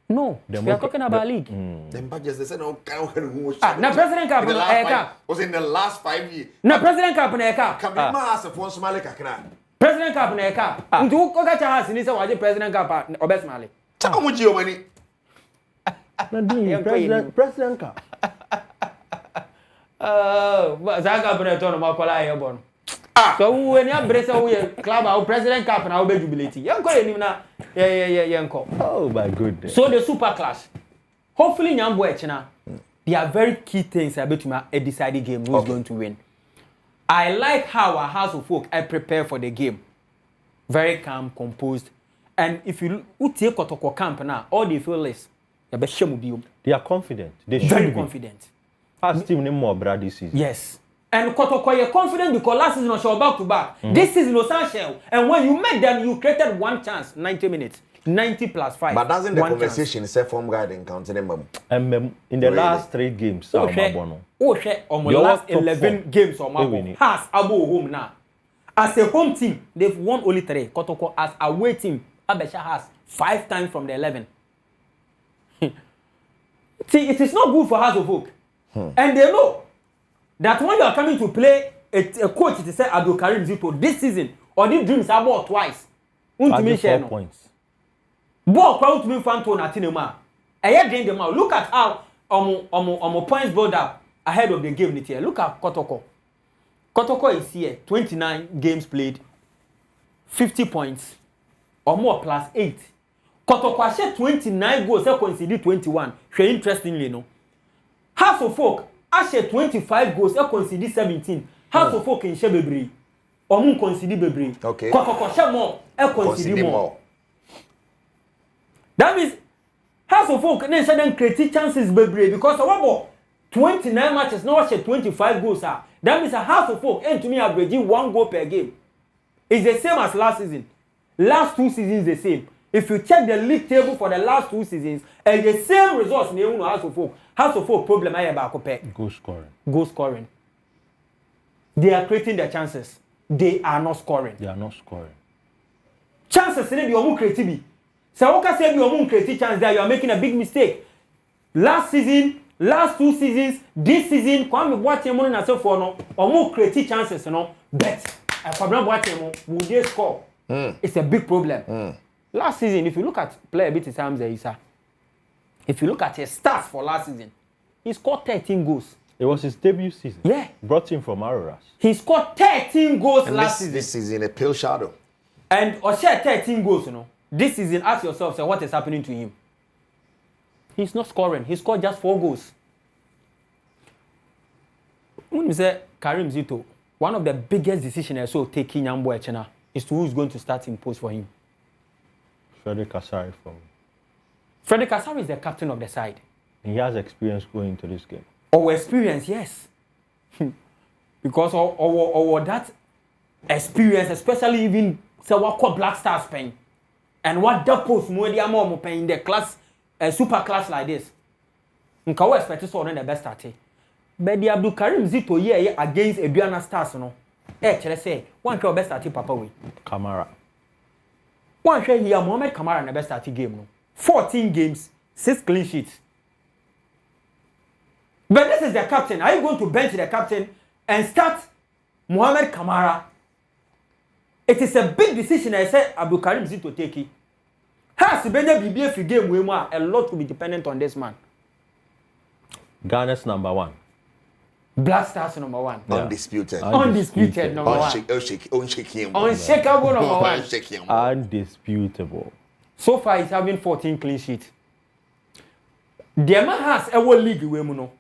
No, we are talking about league. Them badges, they said, no, na President Cup was in the last 5 years. Na President Cup na eka. Can be mass of one Somali kakra. President Cup na eka. Ntu ko ga cha ni say waje President Cup obesmale. How much your money? President Cup. Zaga Breton no makola yebon. So when you brace away club our president cap na obe jubilate. Yanko enim na yanko. Oh my goodness. So the super clash. Hopefully Nyambo Echina. There are very key things about a deciding game who's going to win. I like how our House of Folk I prepare for the game. Very calm, composed. And if you take Kotoko camp now, all they feel is they are confident. They should very be confident. First team name more brother this season. Yes. And Kotoko are confident because last season was back to back. This season was Sanshell. And when you met them, you created one chance, 90 minutes. 90 plus 5. But doesn't the conversation say form guide in counting them? In the last 3 games, the last 11 games has Abo home now. As a home team, they've won only 3. Kotoko as a away team, Abesha has 5 times from the 11. See, it is not good for House of Folk. And they know that when you are coming to play a coach, it is said Abdul Karim Zito this season, or these dreams are bought twice. 4 points. Ball crowd to me fan to Natinema. I drain them out. Look at how points build up ahead of the game this year. Look at Kotoko. Kotoko is here, 29 games played, 50 points or more plus 8. Kotoko has 29 goals, they conceded 21. Very interestingly, no. House of Folk has 25 goals, they conceded 17. House of Folk in Shebebri, or conceded Bebri. Okay. Kotoko has more, they conceded more. That means House of Folk then sudden create chances Bebri because about 29 matches now 25 goals. That means a House of Folk and to me averaging 1 goal per game. It's the same as last season. Last 2 seasons the same. If you check the league table for the last 2 seasons, and the same results in the House of Folk. House of Folk problem I about goal scoring. Goal scoring. They are creating their chances. They are not scoring. They are not scoring. Chances in the omu creativity. So what say you omu creative chance there, you are making a big mistake. Last season, last 2 seasons, this season, kwame boate mo na so for no, omu creative chances no, but problem boate mo will they score. It's a big problem. Last season, if you look at player bit times Isa, if you look at his stats for last season, he scored 13 goals. It was his debut season. Yeah. Brought him from Aroras. He scored 13 goals and last season. This season, a pale shadow. And Osher 13 goals, you know. This season, ask yourself, what is happening to him? He's not scoring. He scored just 4 goals. When you say Karim Zito, one of the biggest decisions I saw taking Nyambo Echena is to who's going to start in post for him. Frederick Kasari for me. Frederick Kasari is the captain of the side. He has experience going into this game. Our experience, yes. Because our that experience, especially even say what called Black Stars paying. And what that post more in the class, a super class like this. Nka we expect so on the best at it. But the Abdul Karim Zito here against Aduana Stars no. Chere say one try best at papa we. Kamara. One try here Mohamed Kamara in the best at game no. 14 games, 6 clean sheets. But this is the captain. Are you going to bench the captain and start Mohamed Kamara? It is a big decision I said Abdul Karim Zito take it. Has Benya BBA for game we want a lot to be dependent on this man. Ghana's number 1. Black Stars number 1. Yeah. Undisputed. Undisputed number 1. Unshakable number 1. Undisputable. So far he's having 14 clean sheets. The man has a world league we no.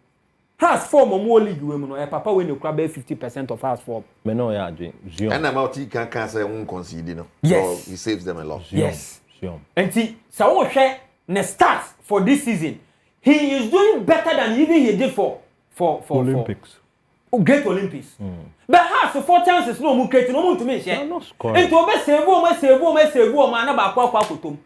Has form more league we no. A papa when you grab 50% of has form. Me no ya Zion. And about he can say won't concede, you know. Yes. So he saves them a lot. Zion. Yes. Zion. And see, so share the stats for this season. He is doing better than even he did for Olympics. Great Olympics. But has 4 chances no more creating no more to me share. No scoring. And to obey save man about kwa.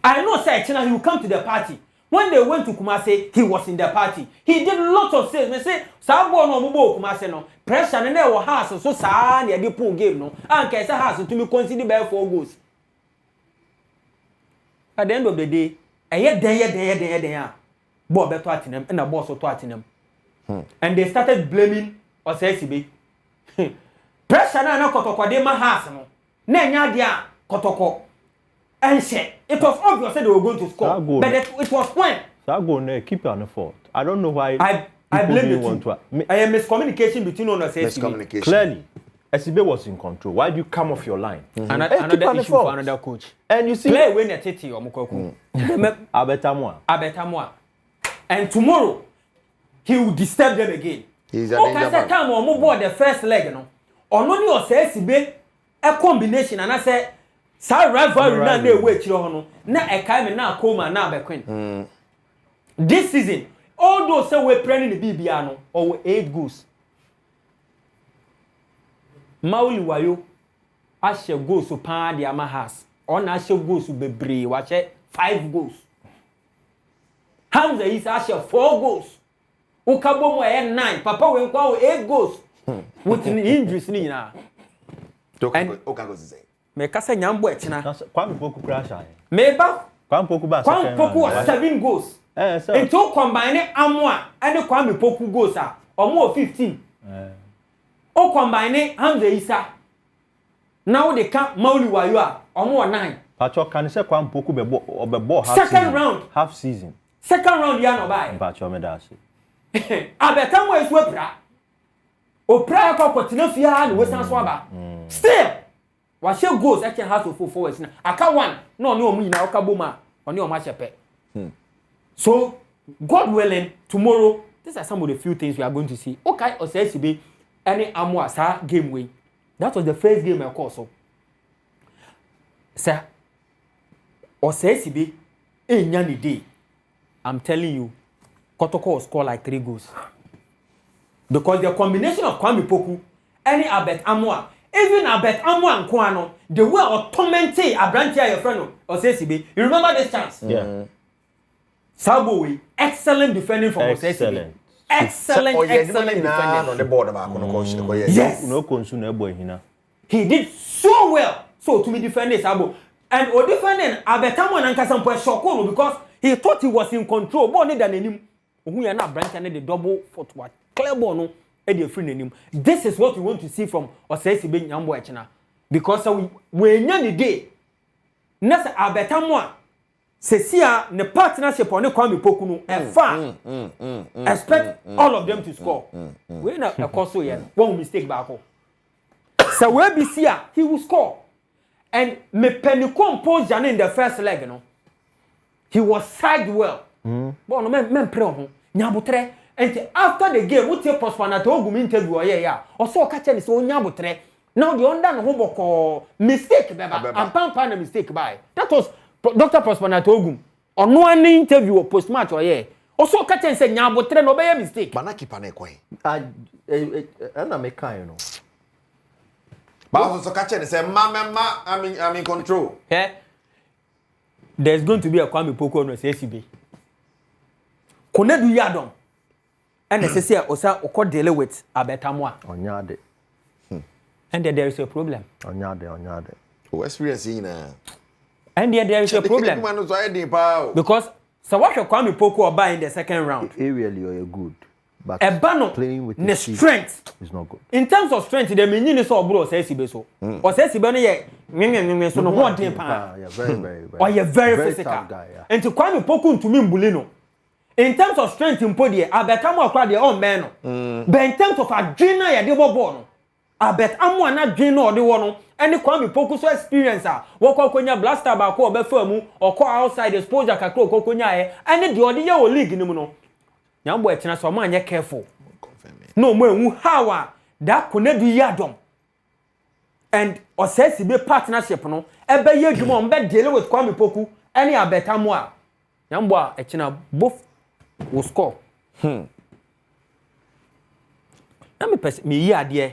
I know say China he will come to the party. When they went to Kumasi, he was in the party. He did lots of saves. Me say, "Sabo no mubo Kumasi no pressure ne na house so sa na dey pull game no. Anka say house to me consider by 4 goals." At the end of the day, den ball beto atinem and a ball so to atinem. And they started blaming Osesibe. Pressure na Kotoko dey ma house no. Na nya dia Kotoko. And it was obvious that they were going to score. But it was when. So I go there, keep it on the fort. I don't know why. I blame the team. I am miscommunication between on miscommunication. Clearly, SCB was in control. Why do you come off your line? Another issue for another coach. And you see, play when a titi or Mukoko. Abetamwa. And tomorrow, he will disturb them again. He's a danger man. Time or move board the first leg, no. Or no, you say SCB a combination, and I say, "Sir, rivalry na dey wait you no. Na e kai me na Koma na be queen." This season, although say we planning the BBR no, or 8 goals. Mauli wayo ashe goals so pa the Amahas. On ashe goals bebre wache 5 goals. Hamza is ashe 4 goals. Ukabo mo 9. Papa we kwa 8 goals. With injuries ni na. Okago say. Me kasa nyambo etina. Kwame Poku crash aye. Meba Kwame Poku ba Kwame Poku was 7 goals. So into combine Amwa and Kwame Poku goals are or more 15. O combine Hamza Isa. Now they can't Mauli Wayua or more 9. Pacho can say Kwame Poku be bo second round half season. Second round ya no buy. Pacho me da say. Abetamo is wepra. O prayer ko kotina fia na wesan so aba. Still wa she goals e can have to full forward na. Aka one no no omu nyina oka boma oni o ma chepe. So God willing tomorrow these are some of the few things we are going to see. Okay, OCSB any Amwa sa game way. That was the first game I call so. Sir OCSB enya ni day. I'm telling you Kotoko will score like 3 goals. Because the combination of Kwame Poku, any Abet Amwa, even Abet Amwa and Kwano, they were tormenting Abrantia, your friend, or CCB. You remember this chance? Yeah. Saboui, excellent defending from CCB. Excellent defending. On the board Yes. No consumer boy hina. He did so well. So to be defending Sabo. And or defending Abet Amwa and Kasampo Shokoro because he thought he was in control more than him. Who are not branching the double footwork. Clear ball no e free him. This is what we want to see from OCSB Nyambo Echina. Because we nya the day. Nasa Abetamwa Sesia ne partnership on the Kwame Poku no and far. Expect all of them to score. We na a course so one mistake back. So we be see he will score. And me penny compose Jan in the first leg no. He was side well. But no men pray on Nyabutre. And after the game, what you postpone at Ogum interview, yeah. Also, catch any so Nyabutre. Now the under Hoboko mistake, Baba, and Pampan a mistake by. That was Dr. Postpone at Ogum. On one interview or post match or yeah. Also, catch and say Nyabutre no be a mistake. Banaki Panequay. I make kind, But also catch and say, Mama, I'm in control. Yeah. There's going to be a Kwame Poku on the CCB. Konedu Adom. And they say, Osa, Oko deal with Abetamwa. Onyade. And there is a problem. Onyade. Oh, experiencing and there is a problem. Because so what you Kwame Poku or buy in the second round? Aerially, you're good. But playing with the strength is not good. In terms of strength, the meaning is all bro says so. Or says he be so no one day pa. Yeah, very. Or you're very physical guy, yeah. And to Kwame Poku to me Mbulino. In terms of strength in Podie, Abetamo acquired their own man. But in terms of adrenaline, ya debo born. Abetamo na adrenaline or the one. Any Kwame Poku so experiencer. Woko konya blaster ba ko obefemu or ko outside exposure kakro ko konya e. Any the odi ya o league ni mu no. Nyambo etina so man ye careful. No mo enwu how that Konedu Adom. And OCSB partnership no ebe ye dwuma on be deal with Kwame Poku any Abetamo a. Nyambo etina both will score. Let me hear there.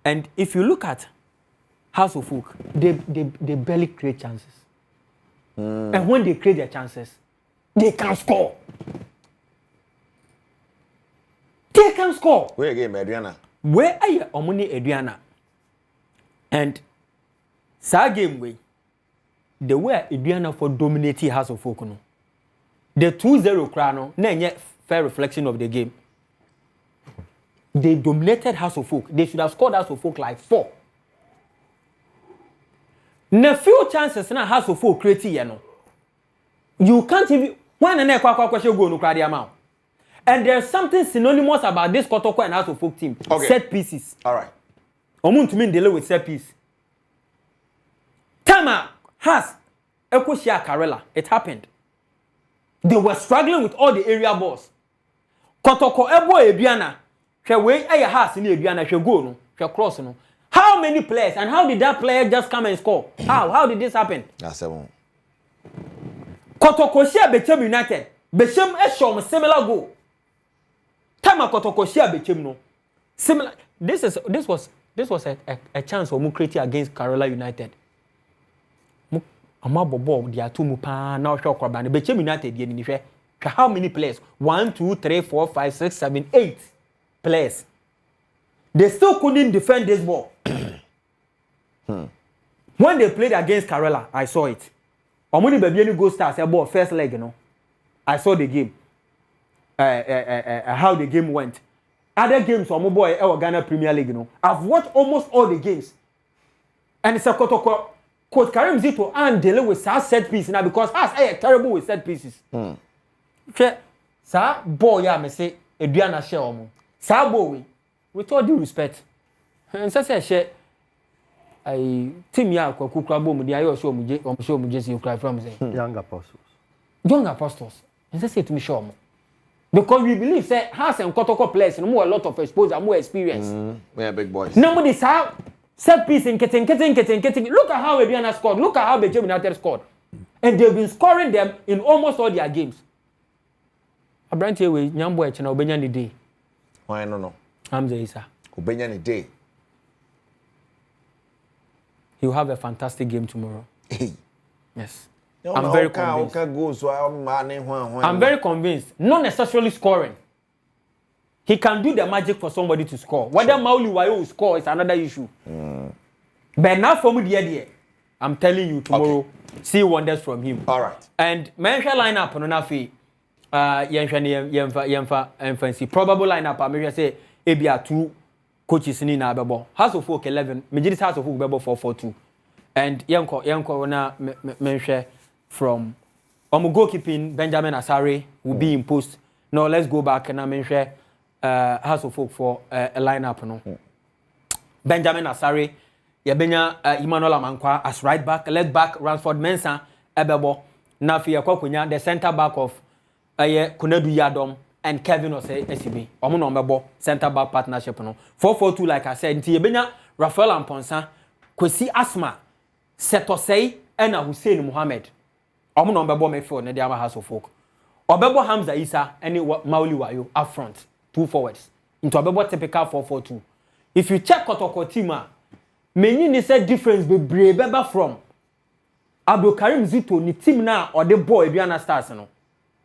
And if you look at House of Folk, they barely create chances. And when they create their chances, they can score. They can score. Where again, Adriana? Where are you, Omuni Adriana? And sa game way, the way Adriana for dominating House of Folk no. The 2-0 crano, na fair reflection of the game. They dominated House of Folk. They should have scored House of Folk like 4. Na few chances na House of Folk create you know. You can't even when na kwa question go no crowd amount. And there's something synonymous about this Kotoko and House of Folk team. Okay. Set pieces. All right. Omuntu mean deal with set piece. Tama has Ekoshia Karela. It happened. They were struggling with all the area balls. Kotoko ebo ebiana. She way aya has in ebiana she go no. She cross no. How many players and how did that player just come and score? How did this happen? That's the one. Kotoko share Bechem United. Bechem Eshom similar goal. Tama Kotoko share Bechem no. Similar. This was a chance for Mukreti against Kerala United. Amabo ball they are two mupa now show Korban. Bechem United yen ni how many players? 1, 2, 3, 4, 5, 6, 7, 8 players. They still couldn't defend this ball. When they played against Kerala, I saw it. Omuni Bebiani go start say ball first leg, you know. I saw the game. How the game went. Other games on boy Ghana Premier League, you know. I've watched almost all the games. And it's a Kotoko Coach Karim Zito and dealing with set piece now because us terrible with set pieces. Okay. Sa boy ya me say Eduana share omo. Sa boy with all due respect. And say share I team ya kwaku krabo mu dia yo show mu je see cry from say Young apostles. Young apostles. And say to me show omo. Because we believe say has and Kotoko players no more a lot of exposure, more experience. We are big boys. Nobody sa set piece in getting. Look at how Eduana scored. Look at how Bechem United scored. And they've been scoring them in almost all their games. Abranche we nyambo e chena obenya ni day. Why no? Hamza Isa. Obenya ni day. He'll have a fantastic game tomorrow. Yes. I'm very convinced. I'm very convinced. Not necessarily scoring. He can do the magic for somebody to score. Whether Mauli Wayo will score is another issue. But now for me, dear, I'm telling you tomorrow, see wonders from him. All right. And mention lineup on Nafi. Yemfa probable lineup. I say Abia 2 coaches in Ababo. House of Folk 11. Majority House of Folk Bebo 4-4-2. And Yanko na mention from goalkeeping Benjamin Asare will be in post. Now let's go back and I mention House of Folk for a lineup. No. Benjamin Asare, Yabenya Emmanuel Amankwa as right back, left back Ransford Mensah Ebebo. Nafi Yakokunya, the centre back of Kunedu Adom and Kevin Ose SCB. Omo no center back partnership no. 4-4-2 like I said. Nti Yabenya Rafael Amponsa, Kwesi Asma, Setosei and Hussein Mohammed. Omo no midfield na the House of Folk. Obebo Hamza Isa and Mauli Wayo up front, 2 forwards. Into Obebo typical 4-4-2. If you check Kotoko team, many ni say difference be brave from Abdul Karim Zito ni team na or the boy Biana Stars no.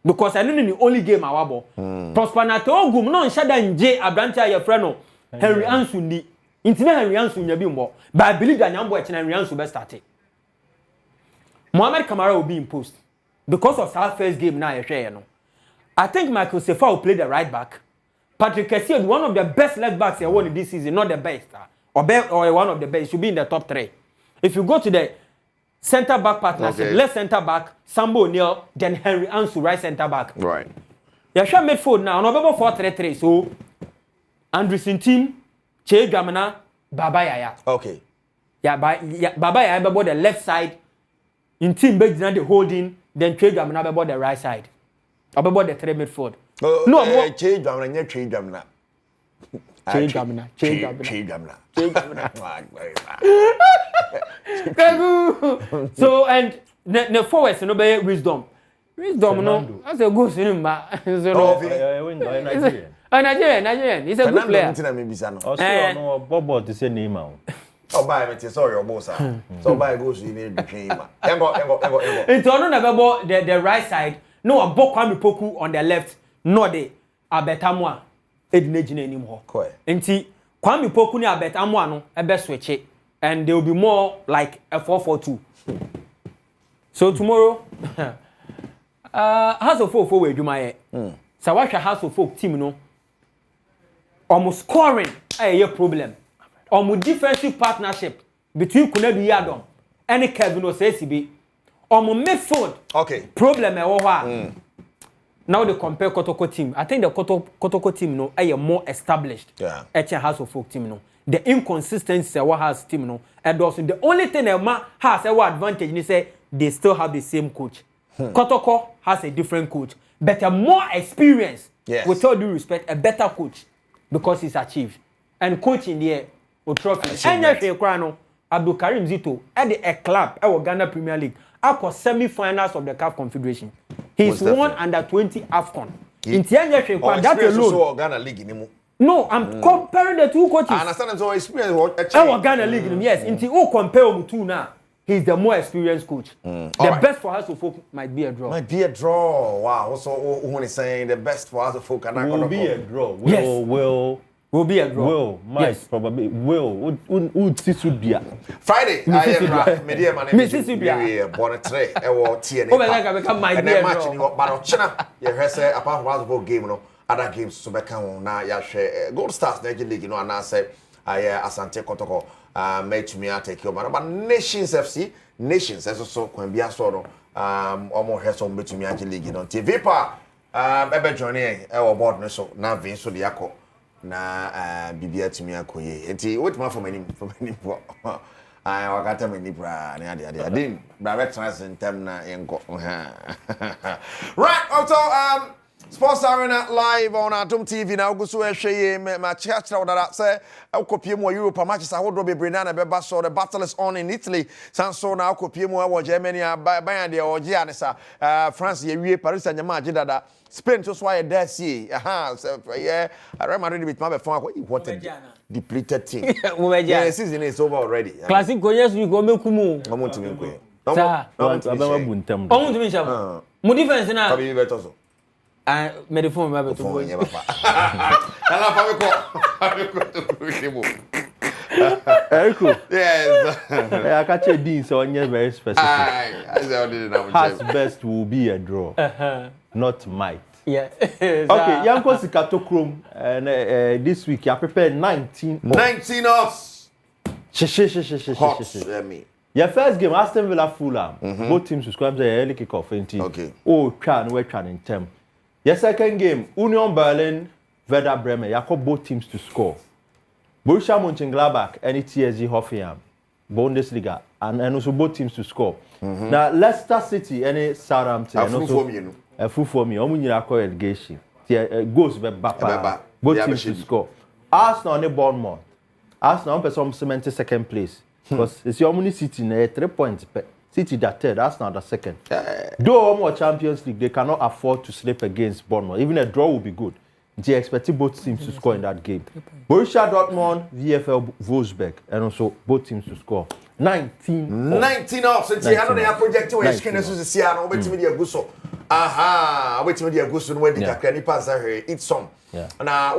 Because I know the only game our ball. Prosper na to ogum no nshada nje Abrancha your friend no. Henry Ansu ni. Intina Henry Ansu nya bi mbo. But I believe that Nyambo Henry Ansu be started. Mohamed Kamara will be in post. Because of our first game now, I think Michael Sefa will play the right back. Patrick Kessie, one of the best left backs he won this season, not the best, or one of the best, should be in the top 3. If you go to the centre back partnership, left centre back, Sambo O'Neal, then Henry Ansu, right centre back. Right. You should midfield now, November 4-3-3. So, Anderson team, Che Gamana, Baba Yaya. Okay. Baba Yaya about the left side. In team based on the holding, then Che Gamana about the right side. About the 3 midfield. No, Che Gamana, Che Gamana. Che Gamana. So, and the forwards, no be wisdom. Wisdom, no. That's a good cinema. Nigerian. He's a good player. Also, Bobo to say name out. Oh, buy me, sorry, your boss. So buy goes you need to change. It's on the right side. No, a Bokwami Poku on the left. No, the Abetamwa. Ednejine anymore. Enti Kwame Poku ni Abetamwa no ebe switch it, and they will be more like a 4-4-2. So tomorrow, House of Folk for we do my. So watch a House of Folk team no. Almost scoring a problem. Almost defensive partnership between Kunedu Adom and Kevin Ose SCB. Almost midfield. Okay. Problem e wo ha. now they compare Kotoko team. I think the Kotoko team, no, are more established. Yeah. House of Folk team, no. The inconsistency what has team, no. And also the only thing that has a advantage is say they still have the same coach. Kotoko has a different coach, but a more experience. Yes. With all due respect, a better coach because he's achieved. And coach in the air, with trophy. And Abdul Karim Zito at a club, our Ghana Premier League, after semi-finals of the CAF Confederation. He's won under 20 AFCON. In that alone. Ghana League. No, I'm comparing the two coaches. I understand so experience. Our Ghana League, yes. Until you compare them two now, he's the more experienced coach. The best for us to folk might be a draw. Might be a draw. Wow. So when he's saying the best for us to folk will be a draw. Will be a draw. Will, Mike, yes. Probably. Will. Would Friday, media man, Mississippi. Bonnetre, TNA. Oh, I become my dear. Matching your Barochina. You heard say apart from the game, no other games. So back on now, ya share Gold Stars National League. You know, and I say, Asante Kotoko, made me take your man. But Nations FC, Nations also can be a sort of almost has some between me League. You know, TV pa, ebe joining our board so now Vince Diako. Na bibia timi akoye enti wetima for many wakata many bra na ade adin bra veterans in term na enko right also Sports Arena live on Adom TV na oguso ehwe ma chira odara say akopie mu Europe matches ahodo bebre na beba so the battle is on in Italy sanso na akopie mu wa Germany ban de oje anesa France ye wie Paris Saint-Germain agidada Spain to sway there see yeah Real Madrid bit ma be fun what a depleted team yeah the season is over already classic goyes you go mekumu omo timi nko sir abama buntem omo timi sham mu defense na kabi beto so me the phone ma beto phone papa ala fa me ko to Eriko. Yes. I catch a dean so onye very specific. Has best will be a draw. Not might. Yeah. Okay, Yanko Sikatokrom and this week you prepare 19 offs. Your first game Aston Villa Fulham. Both teams will score the early kickoff. Okay. Oh, we're trying in term. Your second game Union Berlin Werder Bremen. You call both teams to score. Borussia Mönchengladbach and TSG Hoffenheim, Bundesliga, and also both teams to score. Now Leicester City and Southampton and also a full for me. Omunyira call relegation. Goals be bapa. Both teams to score. Arsenal and Bournemouth. Arsenal on some cement second place because it's your only City na 3 points. City that third, Arsenal the second. Though more Champions League, they cannot afford to sleep against Bournemouth. Even a draw will be good. They expect both teams to score in that game. Borussia Dortmund, VfL Wolfsburg, and also both teams to score. 19 off. So I know they are projecting where you can see an over to media guso. Aha, over to media guso when the Kakani pass here. It's some. Now,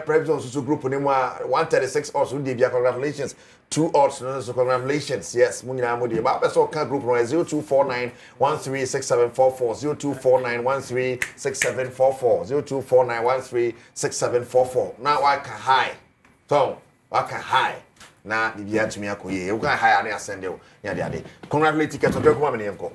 President's group name 136 odds. Congratulations. 2 odds, so congratulations. Yes, Munina Mudi. But so can group 0249 136744 0249 0249 Now I can high. So I can high. Now the year to me akoye. You can high and send you. Yeah. Congratulations, Keto Kreku.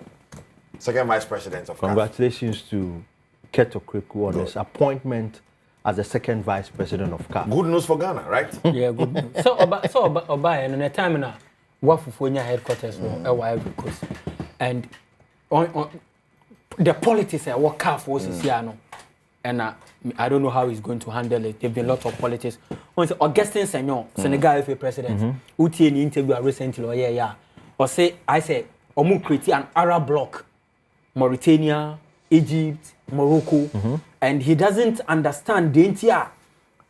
Second Vice President of Congratulations to Keto Kreku on his appointment as the second Vice President of CAF. Good news for Ghana, right? Yeah, good news. So Oba and the time now, what for headquarters for Ivory Coast, and on the politics at what CAF was here, and I don't know how he's going to handle it. There've been lots of politics. Once Augustin Senghor, Senegal FA president, who did an interview recently, or say I said, Omu create an Arab bloc, Mauritania, Egypt, Morocco, and he doesn't understand the entire.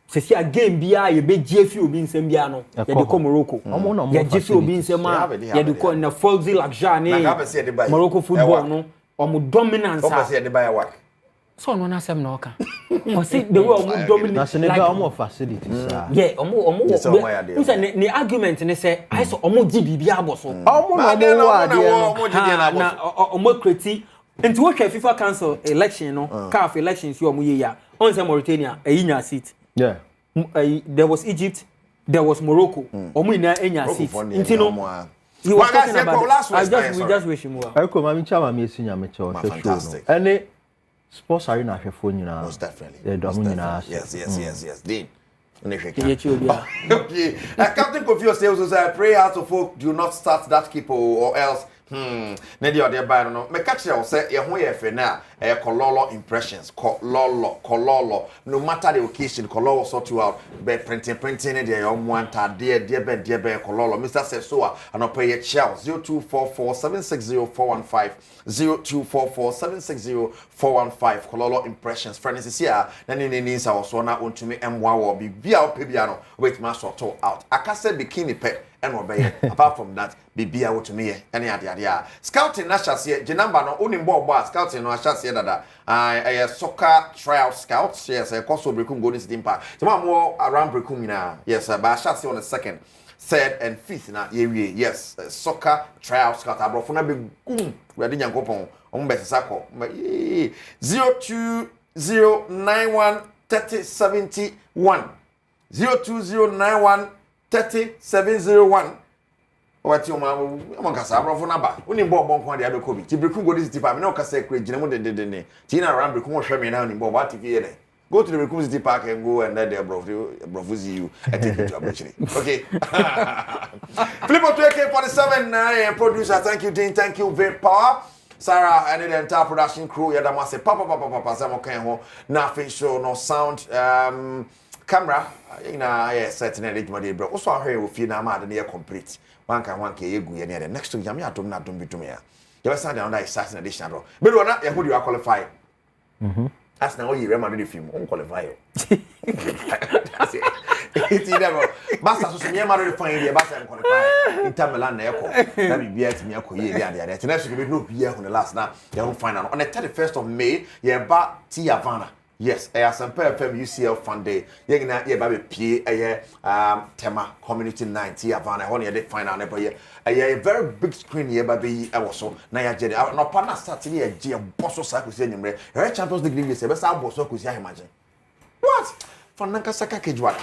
Se si a game bia ye be GFU obi nsem bia no ye de ko Morocco ye GFU obi nsem a ye de ko na Foxy Luxury Morocco football no omo dominance a se de buy work so no na sem na oka o say the way omo dominate na Senegal omo facilities yeah omo we say the argument ne say I so omo GB bia aboso omo na omo create into what FIFA Council election no CAF elections you omo ye ya on say Mauritania e nya seat. Yeah. There was Egypt, there was Morocco. Omo ina enya seat. Intino. He was talking about we just wish him well. I come am chama me sinya me cho show. Fantastic. Any Sports Arena ahwefo nyina. Most definitely. Yes. Dean. Okay. Captain Kofi says, I pray out of folk do not start that keeper or else. Nedi ode ba no me catch you say ye ho ye fe na kololo impressions kololo no matter the occasion kololo sort you out be printing dey your mwanta de be kololo Mr. Sesoa anopa ye chel 0244760415 0244760415 kololo impressions friends is here na ni sa so na ontumi emwa wo bibia opebia no wait ma sort out akase bikini pe and obey apart from that bibia wo to me any ade scouting na chase je number no oni mbo scouting no chase dada soccer tryout scouts yes koso brekum golden city park so more around brekum na yes ba chase on the second third and fifth na yewie yes soccer tryout scout abrofo na be gum we de nyankopon on be sako 0209137071 02091 30701 Wati o kasa abrofo na ba oni bo nko de abeko bi tibreku go city park me na kasa ekure gina mu de ti na ram breku mo hwe me na oni bo what TV ne go to the breku city park and go and let the brofo see you and take you to abuchiri okay Flipper 2AK47 na producer thank you Dean thank you very power Sarah and the entire production crew ya da ma se papa samo kan ho na fin show no sound camera ina set na edit mode bro so ahwe wo fie na ma de na complete one ka egu ye ne next week jam ya dom na dom bitum ya you understand that under is an additional bro but we na who do you qualify as na we Real Madrid film on qualify that's it it's never basta so me Madrid fan here basta qualify Inter Milan na eko na bibia ti me eko ye dia next week we no bia on the last na they don't find out on the 31st of May ye ba Tia Havana. Yes, I am FM UCL Fund Day. Ye na ye ba be pie tema community 90 Havana. Ho ne dey final na boy. A very big screen ye ba be so na ya jede. No partner start ni ye je bosso sa ko se nyumre. Champions League se be sa bosso ko si imagine. What? For nanka saka kejwa.